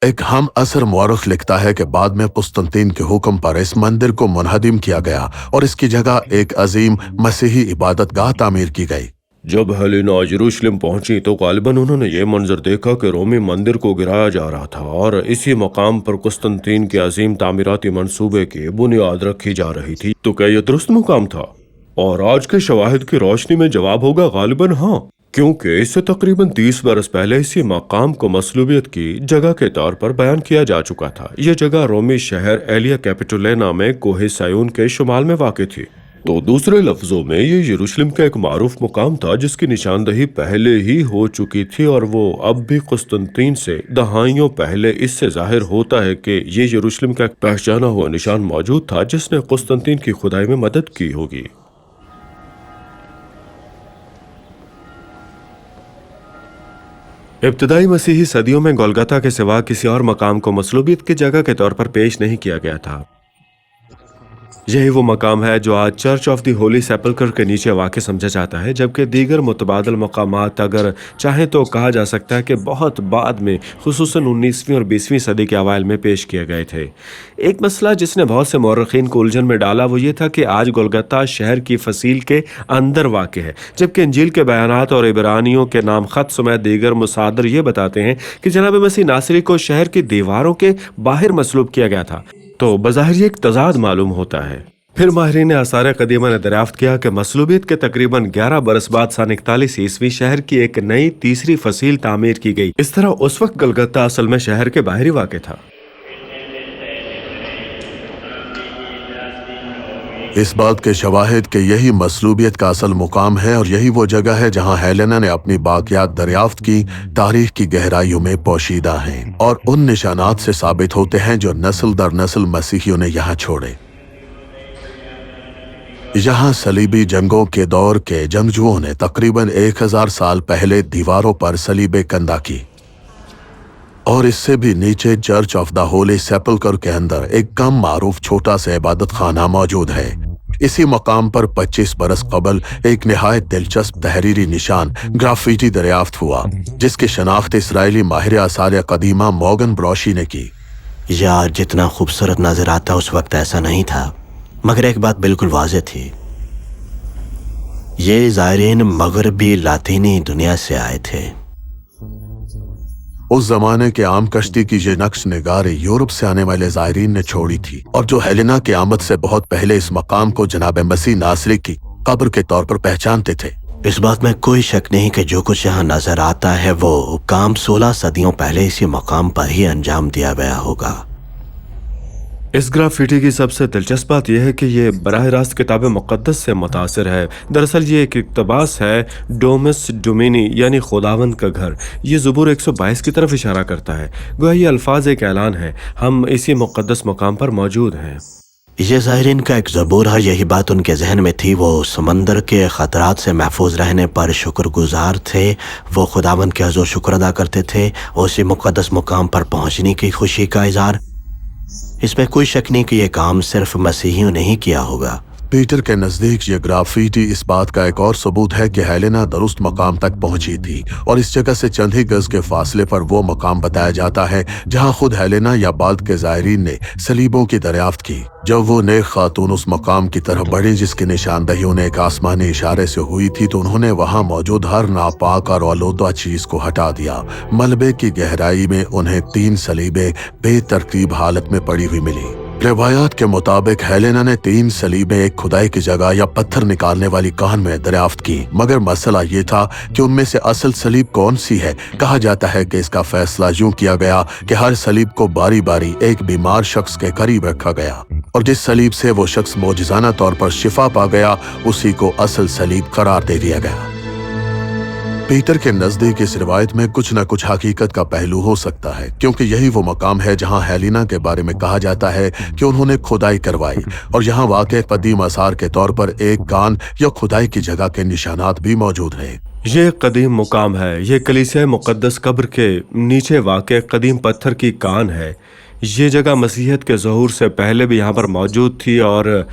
एक हम असर मौरख लिखता है कि बाद में कुस्तुनतीन के हुक्म पर इस मंदिर को मुनहदिम किया गया और इसकी जगह एक अजीम मसीही इबादतगाह तामीर की गई। जब हेलेना यरूशलेम पहुंची तो गालिबन उन्होंने ये मंजर देखा कि रोमी मंदिर को गिराया जा रहा था और इसी मकाम पर कुस्तुनतीन के अजीम तामीराती मंसूबे की बुनियाद रखी जा रही थी। तो क्या यह दुरुस्त मुकाम था? और आज के शवाहिद की रोशनी में जवाब होगा गालिबन हाँ, क्योंकि इससे तकरीबन 30 बरस पहले इसी मकाम को मसलूबियत की जगह के तौर पर बयान किया जा चुका था। यह जगह रोमी शहर एलिया कैपिटोलिना में कोहे सायून के शुमाल में वाक़ थी। तो दूसरे लफ्जों में ये यरूशलेम का एक मारूफ मुकाम था जिसकी निशानदही पहले ही हो चुकी थी और वो अब भी कुस्तुनतीन से दहाइयों पहले इससे जाहिर होता है कि ये यरूशलेम का एक पहचाना हुआ निशान मौजूद था जिसने कुस्तुनतीन की खुदाई में मदद की होगी। इब्तदाई मसीही सदियों में गोलगता के सिवा किसी और मकाम को मसलूबियत की जगह के तौर पर पेश नहीं किया गया था। यही वो मकाम है जो आज चर्च ऑफ द होली सेपल्कर के नीचे वाक़ समझा जाता है, जबकि दीगर मुतबादल मकामात अगर चाहे तो कहा जा सकता है कि बहुत बाद में खुसूसन 19वीं और 20वीं सदी के अवाइल में पेश किए गए थे। एक मसला जिसने बहुत से मौरखीन को उलझन में डाला वो ये था कि आज गोलगता शहर की फसील के अंदर वाक़ है, जबकि इंजील के बयानात और इब्रानियों के नाम खत समेत दीगर मुसादर ये बताते हैं कि जनाब मसीह नासरी को शहर की दीवारों के बाहर मसलूब किया गया था। तो बज़ाहिर ये एक तज़ाद मालूम होता है। फिर माहिरीन आसार कदीमा ने दरियाफ्त किया कि मसलूबियत के तकरीबन 11 बरस बाद सन 41 ईस्वी शहर की एक नई तीसरी फसील तामीर की गई। इस तरह उस वक्त गलगता असल में शहर के बाहरी वाक़ था। इस बात के शवाहिद कि यही मसलूबियत का असल मुकाम है और यही वो जगह है जहां हेलेना ने अपनी बाकियात दरियाफ्त की तारीख की गहराइयों में पोशीदा हैं और उन निशानात से साबित होते हैं जो नस्ल दर नस्ल मसीहियों ने यहाँ छोड़े। यहाँ सलीबी जंगों के दौर के जंगजुओं ने तकरीबन 1000 साल पहले दीवारों पर सलीबे कंधा की और इससे भी नीचे चर्च ऑफ द होली सेपल्कर के अंदर एक कम मारूफ छोटा सा इबादत खाना मौजूद है। इसी मकाम पर 25 बरस कबल एक निहायत दिलचस्प तहरीरी निशान ग्राफिटी दरियाफ्त हुआ जिसकी शनाख्त इसराइली माहिर आसार कदीमा मॉर्गन ब्रॉशी ने की। यार जितना खूबसूरत नजर आता उस वक्त ऐसा नहीं था, मगर एक बात बिल्कुल वाज़ेह थी, ये ज़ायरीन मगरबी लातीनी दुनिया से आए थे। उस जमाने के आम कश्ती की ये नक्श निगारी यूरोप से आने वाले ज़ायरीन ने छोड़ी थी और जो हेलेना की आमद से बहुत पहले इस मकाम को जनाब मसीह नासरी की कब्र के तौर पर पहचानते थे। इस बात में कोई शक नहीं कि जो कुछ यहाँ नजर आता है वो काम 16 सदियों पहले इसी मकाम पर ही अंजाम दिया गया होगा। इस ग्राफिटी की सबसे दिलचस्प बात यह है कि ये बराह रास्त किताब मुक़द्दस से मुतासिर है। दरअसल ये एक इक़्तिबास है डोमस डोमिनी यानी खुदावंद का घर। ये ज़बूर 122 की तरफ इशारा करता है। गोया ये अल्फाज एक ऐलान है, हम इसी मुक़द्दस मकाम पर मौजूद हैं। ये ज़ायरीन का एक ज़बूर है, यही बात उनके जहन में थी। वो समंदर के ख़तरात से महफूज रहने पर शुक्रगुजार थे, वो खुदावंद के हज़ूर शुक्र अदा करते थे, उसी मुक़द्दस मुकाम पर पहुँचने की खुशी का इज़हार। इसमें कोई शक नहीं कि यह काम सिर्फ मसीहियों ने ही किया होगा। पीटर के नजदीक ये ग्राफिटी इस बात का एक और सबूत है कि हेलेना दुरुस्त मकाम तक पहुंची थी और इस जगह से चंद ही गज के फासले पर वो मकाम बताया जाता है जहां खुद हेलेना या बाद के ज़ायरीन ने सलीबों की दरियाफ्त की। जब वो नेक खातून उस मकाम की तरफ बढ़ी जिसकी निशानदही उन्हें एक आसमानी इशारे से हुई थी तो उन्होंने वहां मौजूद हर नापाक और आलूदा चीज को हटा दिया। मलबे की गहराई में उन्हें 3 सलीबे बेतरतीब हालत में पड़ी हुई मिली। रिवायात के मुताबिक हेलेना ने 3 सलीबें एक खुदाई की जगह या पत्थर निकालने वाली कान में दरियाफ्त की, मगर मसला ये था कि उनमें से असल सलीब कौन सी है। कहा जाता है कि इसका फैसला यूं किया गया कि हर सलीब को बारी बारी एक बीमार शख्स के करीब रखा गया और जिस सलीब से वो शख्स मौजिज़ाना तौर पर शिफा पा गया उसी को असल सलीब करार दे दिया गया। पीटर के नजदीक इस रिवायत में कुछ न कुछ हकीकत का पहलू हो सकता है, क्योंकि यही वो मकाम है जहां हेलेना के बारे में कहा जाता है कि उन्होंने खुदाई करवाई और यहाँ वाक़ई कदीम आसार के तौर पर एक कान या खुदाई की जगह के निशानात भी मौजूद हैं। ये कदीम मुकाम है। ये कलीसिया मुक़द्दस कब्र के नीचे वाक़ई कदीम पत्थर की कान है। ये जगह मसीहत के ज़हूर से पहले भी यहाँ पर मौजूद थी और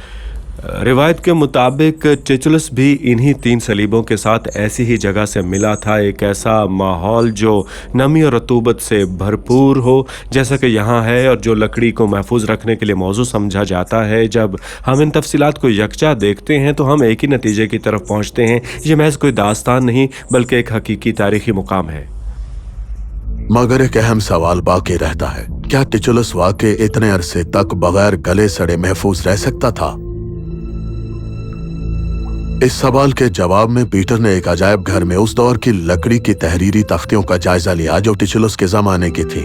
रिवायत के मुताबिक टिचुलस भी इन्हीं 3 सलीबों के साथ ऐसी ही जगह से मिला था। एक ऐसा माहौल जो नमी और रतूबत से भरपूर हो जैसा कि यहाँ है और जो लकड़ी को महफूज रखने के लिए मौजू समझा जाता है। जब हम इन तफसीलात को यकजा देखते हैं तो हम एक ही नतीजे की तरफ पहुँचते हैं, ये महज कोई दास्तान नहीं बल्कि एक हकीकी तारीखी मुकाम है। मगर एक अहम सवाल बाकी रहता है, क्या टिचुलस वाकई इतने अरसे तक बगैर गले सड़े महफूज रह सकता था? इस सवाल के जवाब में पीटर ने एक अजायब घर में उस दौर की लकड़ी की तहरीरी तख्तियों का जायजा लिया जो टिचुलस के जमाने की थी।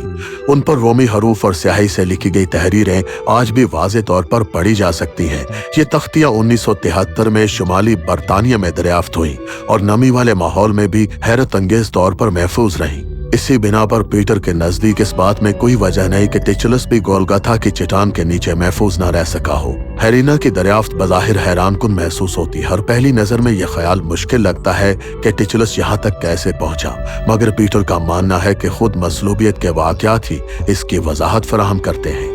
उन पर रोमी हरूफ और स्याही से लिखी गई तहरीरें आज भी वाज़े तौर पर पढ़ी जा सकती हैं। ये तख्तियां 1973 में शुमाली बरतानिया में दरियाफ्त हुई और नमी वाले माहौल में भी हैरत अंगेज तौर पर महफूज रहीं। इसी बिना पर पीटर के नजदीक इस बात में कोई वजह नहीं कि टिचुलस भी गोलगथा की चट्टान के नीचे महफूज न रह सका हो। हेलेना की दरियाफ्त बज़ाहिर हैरानकुन महसूस होती है और पहली नजर में यह ख्याल मुश्किल लगता है कि टिचुलस यहाँ तक कैसे पहुंचा, मगर पीटर का मानना है कि खुद मसलूबियत के वाक़यात ही इसकी वजाहत फराहम करते हैं।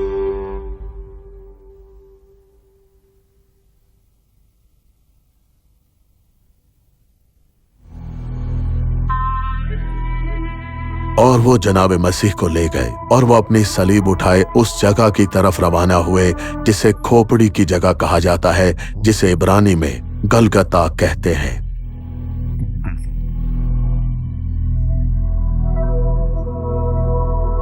और वो जनाब मसीह को ले गए और वो अपनी सलीब उठाए उस जगह की तरफ रवाना हुए जिसे खोपड़ी की जगह कहा जाता है, जिसे इब्रानी में गलगता कहते हैं।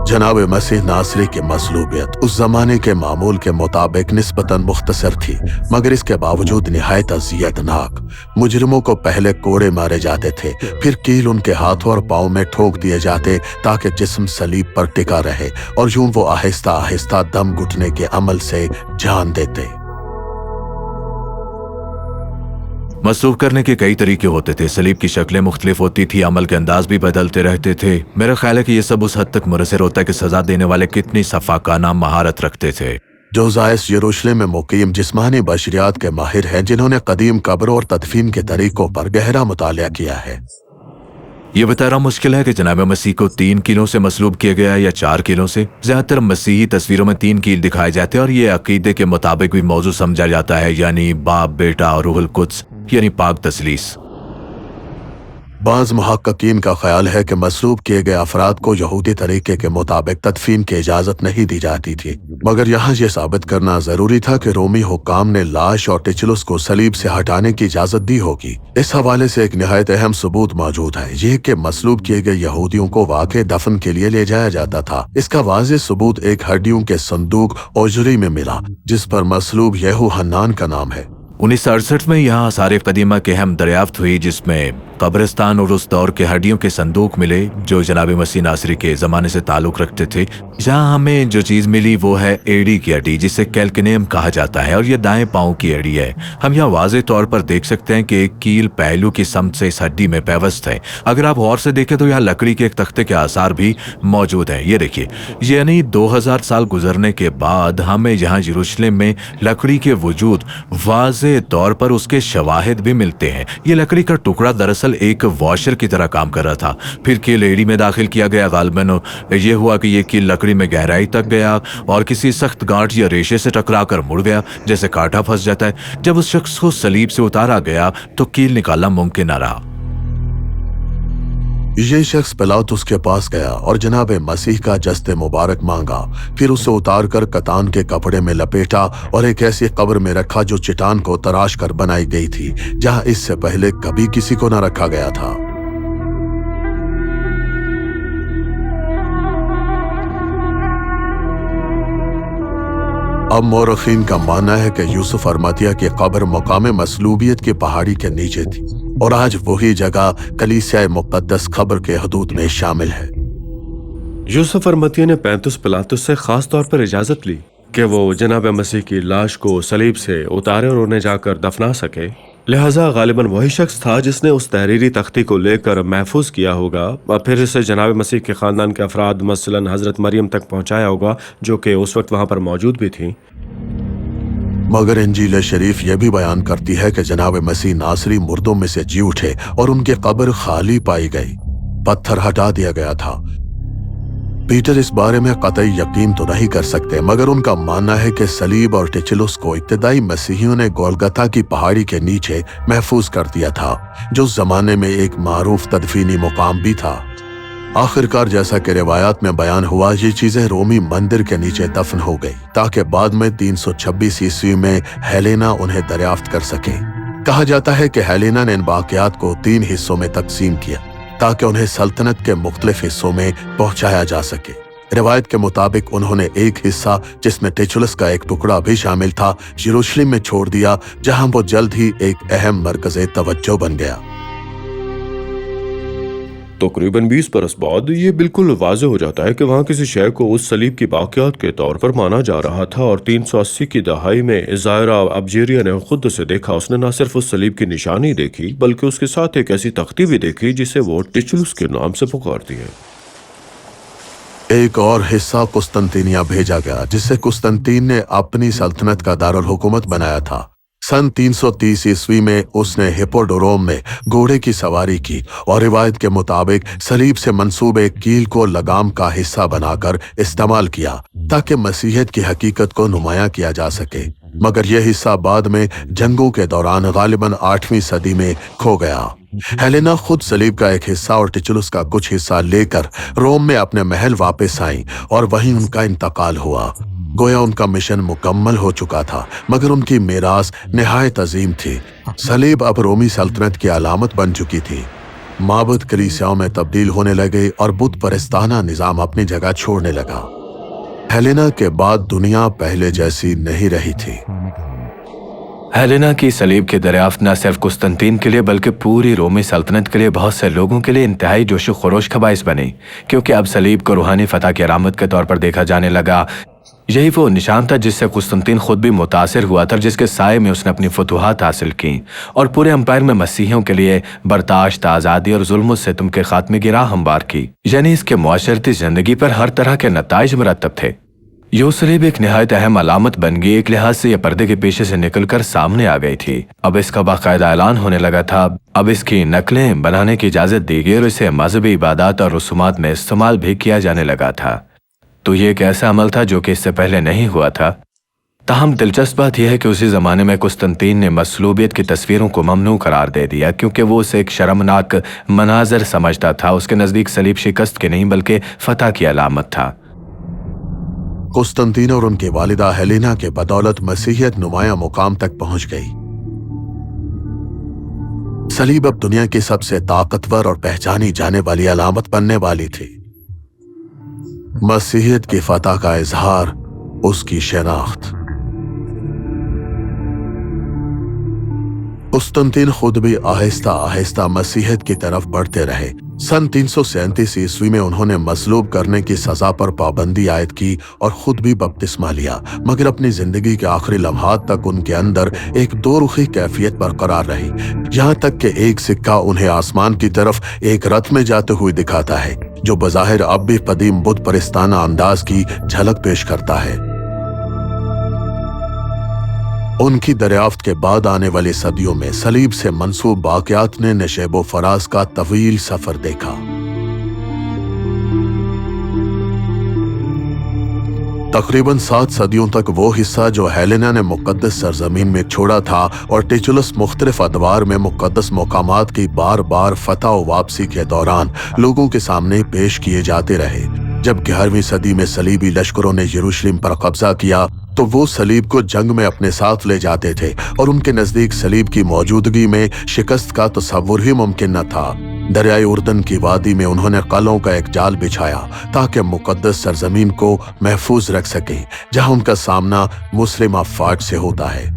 जनाब मसीह नासरी की मसलूबियत उस जमाने के मामूल के मुताबिक निस्बतन मुख्तसर थी, मगर इसके बावजूद निहायत अज़ियतनाक। मुजरिमों को पहले कोड़े मारे जाते थे, फिर कील उनके हाथों और पाँव में ठोक दिए जाते ताकि जिस्म सलीब पर टिका रहे और यूं वो आहिस्ता आहिस्ता दम घुटने के अमल से जान देते। मसलूब करने के कई तरीके होते थे, सलीब की शक्लें मुख्तलिफ होती थी, अमल के अंदाज भी बदलते रहते थे। मेरा ख्याल है कि ये सब उस हद तक मुनहसर होता है कि सजा देने वाले कितनी सफाकाना महारत रखते थे। जोजाइस यरूशलेम में मुकीम जिस्मानी बशरियात के माहिर हैं, जिन्होंने कदीम कब्रों और तदफीन के तरीकों पर गहरा मुतालिया किया है। ये बताना मुश्किल है कि जनाब मसीह को 3 कीलों से मसलूब किया गया या 4 कीलों से। ज्यादातर मसीही तस्वीरों में 3 कील दिखाए जाते हैं और ये अकीदे के मुताबिक भी मौजू समझा जाता है, यानी बाप, बेटा और रूहुल कुद्स, यानी पाक तसलीस। बाज मुहक्किकीन का ख्याल है कि मसलूब किए गए अफराद को यहूदी तरीके के मुताबिक तदफीन की इजाजत नहीं दी जाती थी, मगर यहाँ ये साबित करना जरूरी था कि रोमी हुक्काम ने लाश और टिचलुस को सलीब से हटाने की इजाजत दी होगी। इस हवाले से एक निहायत अहम सबूत मौजूद है, ये कि मसलूब किए गए यहूदियों को वाकई दफन के लिए ले जाया जाता था। इसका वाज़ेह सबूत एक हड्डियों के संदूक ओजरी में मिला, जिस पर मसलूब यहू हन्नान का नाम है। 1968 में यहाँ आसार कदीमा की अहम दरियाफ्त हुई, जिसमें कब्रिस्तान और उस दौर के हड्डियों के संदूक मिले जो जनाब मसीह नासरी के ज़माने से ताल्लुक़ रखते थे। जहाँ हमें जो चीज़ मिली वो है एड़ी की हड्डी, जिसे कैल्किनेम कहा जाता है, और ये दाएं पाँव की हड्डी है। हम यहाँ वाज़े तौर पर देख सकते हैं कि एक कील पहलू की समत से इस हड्डी में पैवस्त है। अगर आप गौर से देखें तो यहाँ लकड़ी के एक तख्ते के आसार भी मौजूद हैं। ये देखिए, यानी 2000 साल गुजरने के बाद हमें यहाँ यरूशलेम में लकड़ी के वजूद वाज़े तौर पर उसके शवाहिद भी मिलते हैं। ये लकड़ी का टुकड़ा दरअसल एक वॉशर की तरह काम कर रहा था। फिर कील एड़ी में दाखिल किया गया। गालिबन ये हुआ कि ये कील लकड़ी में गहराई तक गया और किसी सख्त गांठ या रेशे से टकराकर मुड़ गया, जैसे कांटा फंस जाता है। जब उस शख्स को सलीब से उतारा गया तो कील निकालना मुमकिन न रहा। ये शख्स पिलातुस के पास गया और जनाब मसीह का जस्ते मुबारक मांगा, फिर उसे उतार कर कतान के कपड़े में लपेटा और एक ऐसी कब्र में रखा जो चट्टान को तराश कर बनाई गई थी, जहां इससे पहले कभी किसी को न रखा गया था। अब मौरखीन का मानना है कि यूसुफ अरमतिया की कब्र मकाम मसलूबियत की पहाड़ी के नीचे थी और आज वही जगह कलीसिया मुक़द्दस कब्र के हदूद में शामिल है। यूसुफ अरमतिया ने पैंतुस पिलातुस से खास तौर पर इजाजत ली कि वो जनाब मसीह की लाश को सलीब से उतारे और उन्हें जाकर दफना सके। लिहाजा गालिबन वही शख्स था जिसने उस तहरीरी तख्ती को लेकर महफूज किया होगा और फिर इसे जनाब मसीह के ख़ानदान के अफराद मसलन हज़रत मरियम तक पहुँचाया होगा, जो कि उस वक्त वहाँ पर मौजूद भी थी। मगर इंजील शरीफ यह भी बयान करती है कि जनाब मसीह नासरी मुर्दों में से जी उठे और उनकी कब्र खाली पाई गई, पत्थर हटा दिया गया था। पीटर इस बारे में कतई यकीन तो नहीं कर सकते, मगर उनका मानना है कि सलीब और टिचलुस को इब्तदाई मसीहियों ने गोलगथा की पहाड़ी के नीचे महफूज कर दिया था, जो उस जमाने में एक मारूफ तदफीनी मुकाम भी था। आखिरकार जैसा कि रिवायात में बयान हुआ, ये चीजें रोमी मंदिर के नीचे दफन हो गई ताकि बाद में 326 ईस्वी में हेलेना उन्हें दरियाफ्त कर सके। कहा जाता है कि हेलेना ने इन बाक़ियात को 3 हिस्सों में तकसीम किया ताकि उन्हें सल्तनत के मुख्तलिफ हिस्सों में पहुंचाया जा सके। रिवायत के मुताबिक उन्होंने एक हिस्सा, जिसमें टिचुलस का एक टुकड़ा भी शामिल था, यरूशलेम में छोड़ दिया, जहां वो जल्द ही एक अहम मरकज़े तवज्जो बन गया। तकरीबन 20 बरस बाद ये बिल्कुल वाज़ेह हो जाता है कि वहाँ किसी शय को उस सलीब की बाक़ियात के तौर पर माना जा रहा था और 380 की दहाई में ज़ायरा अब्जेरिया ने खुद से देखा। उसने न सिर्फ उस सलीब की निशानी देखी बल्कि उसके साथ एक ऐसी तख्ती भी देखी जिसे वो टिचलुस के नाम से पुकारती है। एक और हिस्सा कुस्तंतीनिया भेजा गया, जिसे कुस्तंतीन ने अपनी सल्तनत का दारुल हुकूमत बनाया था। सन 330 ईस्वी में उसने हिप्पोड्रोम में घोड़े की सवारी की और रिवायत के मुताबिक सलीब से मंसूब एक कील को लगाम का हिस्सा बनाकर इस्तेमाल किया ताकि मसीहत की हकीकत को नुमायां किया जा सके। मगर यह हिस्सा बाद में जंगों के दौरान गालिबन 8वीं सदी में खो गया। हेलेना खुद सलीब का एक हिस्सा और टिचुलस का कुछ हिस्सा लेकर रोम में अपने महल वापस आई और वहीं उनका इंतकाल हुआ। गोया उनका मिशन मुकम्मल हो चुका था, मगर उनकी मीरास निहायत अजीम थी। सलीब अब रोमी सल्तनत की अलामत बन चुकी थी। माबुद कलीसियाओं में तब्दील होने लगे और बुत परस्ताना निज़ाम अपनी जगह छोड़ने लगा। हेलेना के बाद दुनिया पहले जैसी नहीं रही थी। हेलेना की सलीब की दरियाफ्त न सिर्फ कुस्तंतीन के लिए बल्कि पूरी रोमी सल्तनत के लिए बहुत से लोगों के लिए इंतहाई जोश खरोश का बाइस बनी, क्योंकि अब सलीब को रूहानी फतह की अलामत के तौर पर देखा जाने लगा। यही वो निशान था जिससे कुस्तुनतीन खुद भी मुतासिर हुआ था, जिसके साये में उसने अपनी फतूहात हासिल की और पूरे अम्पायर में मसीहियों के लिए बर्दाश्त, आज़ादी और जुल्म सितम के खात्मे की राह हमवार की। यानी इसके मुआशरती ज़िंदगी पर हर तरह के नताइज मुरतब थे। ये सलीब एक निहायत अहम अलामत बन गई। एक लिहाज से यह पर्दे के पीछे से निकलकर सामने आ गई थी। अब इसका बाकायदा ऐलान होने लगा था। अब इसकी नकलें बनाने की इजाज़त दी गई और इसे मजहबी इबादत और रसूमात में इस्तेमाल भी किया जाने लगा था। तो ये एक ऐसा अमल था जो कि इससे पहले नहीं हुआ था। ताहम दिलचस्प बात यह है कि उसी ज़माने में कुस्तुनतीन ने मसलूबियत की तस्वीरों को ममनू करार दे दिया, क्योंकि वो उसे एक शर्मनाक मनाजर समझता था। उसके नज़दीक सलीब शिकस्त की नहीं बल्कि फतह की अलामत था। कुस्तुनतीन और उनकी वालिदा हेलेना के बदौलत मसीहियत नुमाया मुकाम तक पहुंच गई। सलीब अब दुनिया की सबसे ताकतवर और पहचानी जाने वाली अलामत बनने वाली थी। मसीहियत की फतह का इजहार, उसकी शनाख्त। कुस्तुनतीन खुद भी आहिस्ता आहिस्ता मसीहियत की तरफ बढ़ते रहे। सन 337 ईस्वी में उन्होंने मसलूब करने की सजा पर पाबंदी आयद की और खुद भी बपतिस्मा लिया, मगर अपनी जिंदगी के आखिरी लम्हात तक उनके अंदर एक दो रुखी कैफियत बरकरार रही, यहाँ तक कि एक सिक्का उन्हें आसमान की तरफ एक रथ में जाते हुए दिखाता है, जो बज़ाहिर अब भी कदीम बुत परस्ताना अंदाज की झलक पेश करता है। उनकी दरियाफ्त के बाद आने वाली सदियों में सलीब से मंसूब बाक़ियात ने नशेबो फराज का तवील सफर देखा। तकरीबन 7 सदियों तक वो हिस्सा जो हेलेना ने मुक़द्दस सरजमीन में छोड़ा था और टिचुलस मुख्तलिफ अदवार में मुक़द्दस मकामात की बार बार फतह व वापसी के दौरान लोगों के सामने पेश किए जाते रहे। जब 11वीं सदी में सलीबी लश्करों ने यरूशलेम पर कब्जा किया तो वो सलीब को जंग में अपने साथ ले जाते थे और उनके नजदीक सलीब की मौजूदगी में शिकस्त का तसव्वुर ही मुमकिन न था। दरियाए उर्दन की वादी में उन्होंने कलों का एक जाल बिछाया ताकि मुकद्दस सरजमीन को महफूज रख सके, जहां उनका सामना मुस्लिम अफवाज से होता है।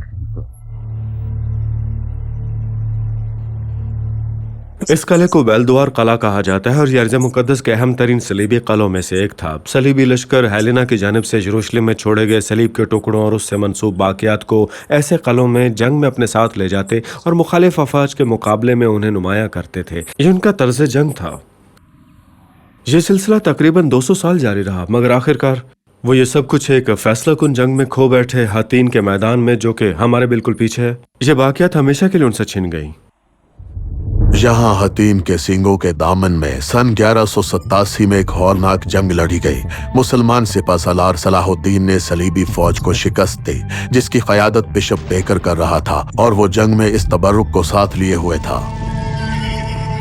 इस कले को बैलद्वार कला कहा जाता है और ये अर्ज़ मुक़द्दस के अहम तरीन सलीबी कलों में से एक था। सलीबी लश्कर हेलेना की जानिब से यरूशलेम में छोड़े गए सलीब के टुकड़ों और उससे मंसूब बाक़ियात को ऐसे कलों में जंग में अपने साथ ले जाते और मुखालिफ अफवाज के मुकाबले में उन्हें नुमाया करते थे। ये उनका तर्ज जंग था। ये सिलसिला तकरीबन 200 साल जारी रहा, मगर आखिरकार वो ये सब कुछ एक फैसला कुन जंग में खो बैठे हतीन के मैदान में, जो कि हमारे बिल्कुल पीछे है। ये बाक़ियात हमेशा के लिए उनसे छिन गई। यहाँ हतीन के सींगों के दामन में सन 1187 में एक हौलनाक जंग लड़ी गई। मुसलमान सिपह सलार सलाहुद्दीन ने सलीबी फौज को शिकस्त दी, जिसकी क़यादत बिशप बेकर कर रहा था, और वो जंग में इस तबर्रुक को साथ लिए हुए था।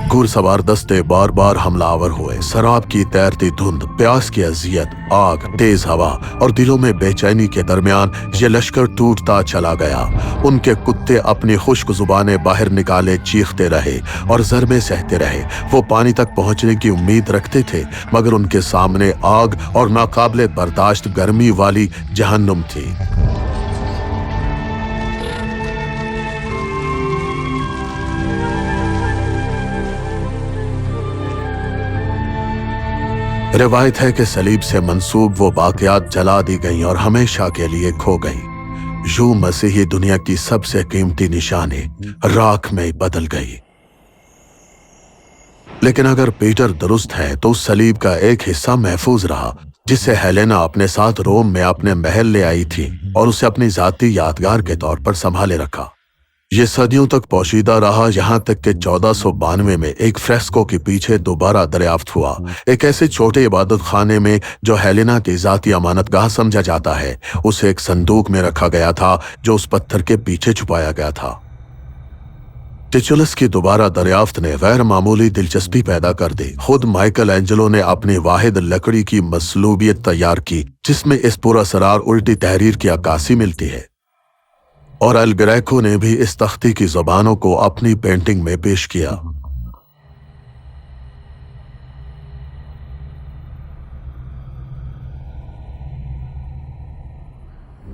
घुड़सवार दस्ते बार बार हमलावर हुए। शराब की तैरती धुंध, प्यास की अजियत, आग, तेज हवा और दिलों में बेचैनी के दरमियान ये लश्कर टूटता चला गया। उनके कुत्ते अपनी खुश्क जुबानें बाहर निकाले चीखते रहे और ज़रबे सहते रहे। वो पानी तक पहुंचने की उम्मीद रखते थे, मगर उनके सामने आग और नाकाबिले बर्दाश्त गर्मी वाली जहन्नुम थी। रिवायत है कि सलीब से मंसूब वो बाक़ियात जला दी गईं और हमेशा के लिए खो गई। यूं मसीही दुनिया की सबसे कीमती निशानी राख में बदल गई। लेकिन अगर पीटर दुरुस्त है तो उस सलीब का एक हिस्सा महफूज रहा, जिसे हेलेना अपने साथ रोम में अपने महल ले आई थी और उसे अपनी जाती यादगार के तौर पर संभाले रखा। ये सदियों तक पोशीदा रहा, यहाँ तक कि 1492 में एक फ्रेस्को के पीछे दोबारा दरियाफ्त हुआ। एक ऐसे छोटे इबादत खाने में जो हेलेना की जाती अमानतगाह समझा जाता है, उसे एक संदूक में रखा गया था जो उस पत्थर के पीछे छुपाया गया था। टिचुलस की दोबारा दरियाफ्त ने गैर मामूली दिलचस्पी पैदा कर दी। खुद माइकल एंजेलो ने अपनी वाहिद लकड़ी की मसलूबियत तैयार की, जिसमें इस पूरा सरार उल्टी तहरीर की अक्कासी मिलती है, और अल ग्रेको ने भी इस तख्ती की ज़ुबानों को अपनी पेंटिंग में पेश किया।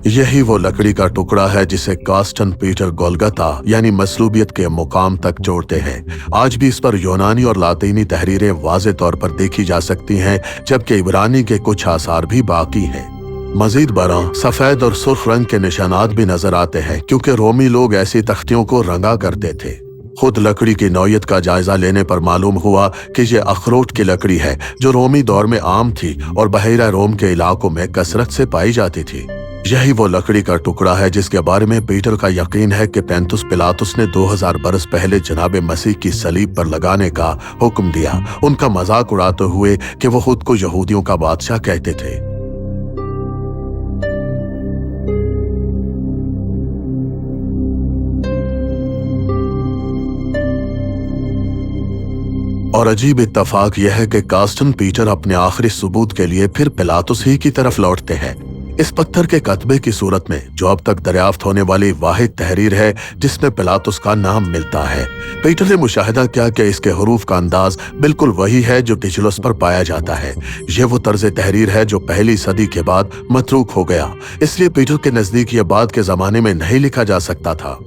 यही वो लकड़ी का टुकड़ा है जिसे कास्टन पीटर गोलगता यानी मसलूबियत के मुकाम तक जोड़ते हैं। आज भी इस पर यूनानी और लातीनी तहरीरें वाज़े तौर पर देखी जा सकती हैं, जबकि इब्रानी के कुछ आसार भी बाकी हैं। मजीद बरआं सफेद और सुर्ख रंग के निशानात भी नजर आते हैं, क्योंकि रोमी लोग ऐसी तख्तियों को रंगा करते थे। खुद लकड़ी की नौयत का जायजा लेने पर मालूम हुआ कि ये अखरोट की लकड़ी है, जो रोमी दौर में आम थी और बहरा रोम के इलाकों में कसरत से पाई जाती थी। यही वो लकड़ी का टुकड़ा है जिसके बारे में पीटर का यकीन है कि पेंतुस पिलातुस ने 2000 बरस पहले जनाब मसीह की सलीब पर लगाने का हुक्म दिया, उनका मजाक उड़ाते हुए कि वो खुद को यहूदियों का बादशाह कहते थे। और अजीब इत्तफाक यह है कि कास्टन पीटर अपने आखिरी सबूत के लिए फिर पिलातुस ही की तरफ लौटते हैं। इस पत्थर के कतबे की सूरत में, जो अब तक दरियाफ्त होने वाली वाहिद तहरीर है जिसमें पिलातुस का नाम मिलता है। पीटर ने मुशाहिदा किया कि इसके हरूफ का अंदाज बिल्कुल वही है जो टिचुलस पर पाया जाता है। यह वो तर्ज तहरीर है जो पहली सदी के बाद मतरूक हो गया, इसलिए पीटर के नजदीक यह बाद के जमाने में नहीं लिखा जा सकता था।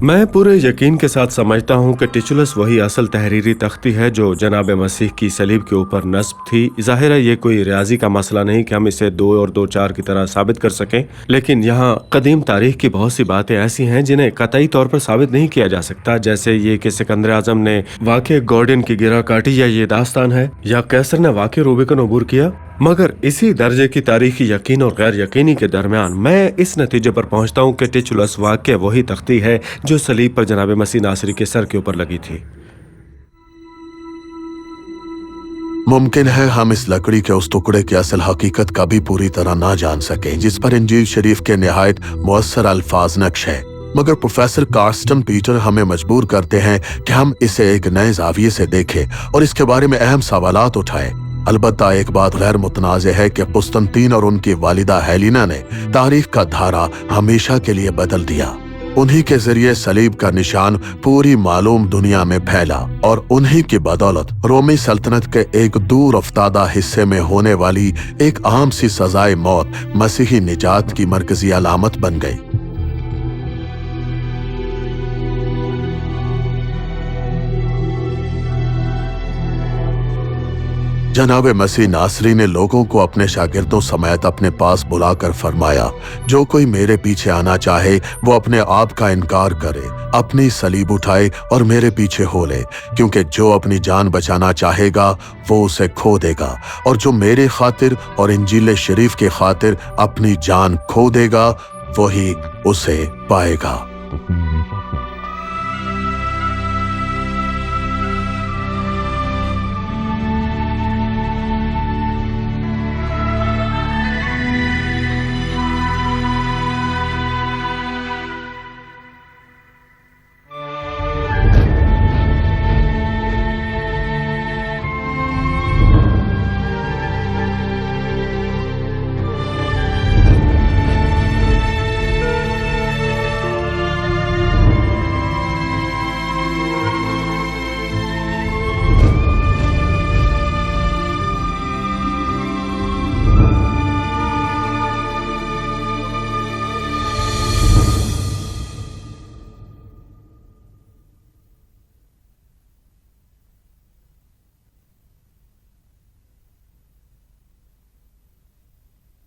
मैं पूरे यकीन के साथ समझता हूँ कि टिचुलस वही असल तहरीरी तख्ती है जो जनाब मसीह की सलीब के ऊपर नस्ब थी। ज़ाहिर है ये कोई रियाजी का मसला नहीं कि हम इसे 2 और 2 4 की तरह साबित कर सकें, लेकिन यहाँ कदीम तारीख की बहुत सी बातें ऐसी हैं जिन्हें कतई तौर पर साबित नहीं किया जा सकता, जैसे ये कि सिकंदर आजम ने वाकई गॉर्डन की गिरा काटी, या ये दास्तान है, या कैसर ने वाकई रूबिकन अबूर किया। मगर इसी दर्जे की तारीखी यकीन और गैर यकीनी के दरमियान मैं इस नतीजे पर पहुंचता हूं कि टिचुलस वाकई वही तख्ती है जो सलीब पर जनाब मसीह नासरी के सर के ऊपर लगी थी। मुमकिन है हम इस लकड़ी के उस टुकड़े की असल हकीकत का भी पूरी तरह ना जान सकें जिस पर इंजील शरीफ के निहायत मुअस्सर अल्फाज नक्श है, मगर प्रोफेसर कार्स्टन पीटर हमें मजबूर करते हैं कि हम इसे एक नए जाविये से देखें और इसके बारे में अहम सवालात उठाएं। अलबत्ता एक बात गैर मुतनाज़ है कि कुस्तुंतीन और उनकी वालिदा हेलिना ने तारीख का धारा हमेशा के लिए बदल दिया। उन्हीं के जरिए सलीब का निशान पूरी मालूम दुनिया में फैला और उन्हीं की बदौलत रोमी सल्तनत के एक दूर अफ्तादा हिस्से में होने वाली एक आम सी सजाए मौत मसीही निजात की मरकजी अलामत बन गई। जनाब मसीह नासरी ने लोगों को अपने शागिर्दों समेत अपने पास बुलाकर फरमाया, जो कोई मेरे पीछे आना चाहे वो अपने आप का इनकार करे, अपनी सलीब उठाए और मेरे पीछे हो ले, क्योंकि जो अपनी जान बचाना चाहेगा वो उसे खो देगा, और जो मेरे खातिर और इंजील शरीफ के खातिर अपनी जान खो देगा वही उसे पाएगा।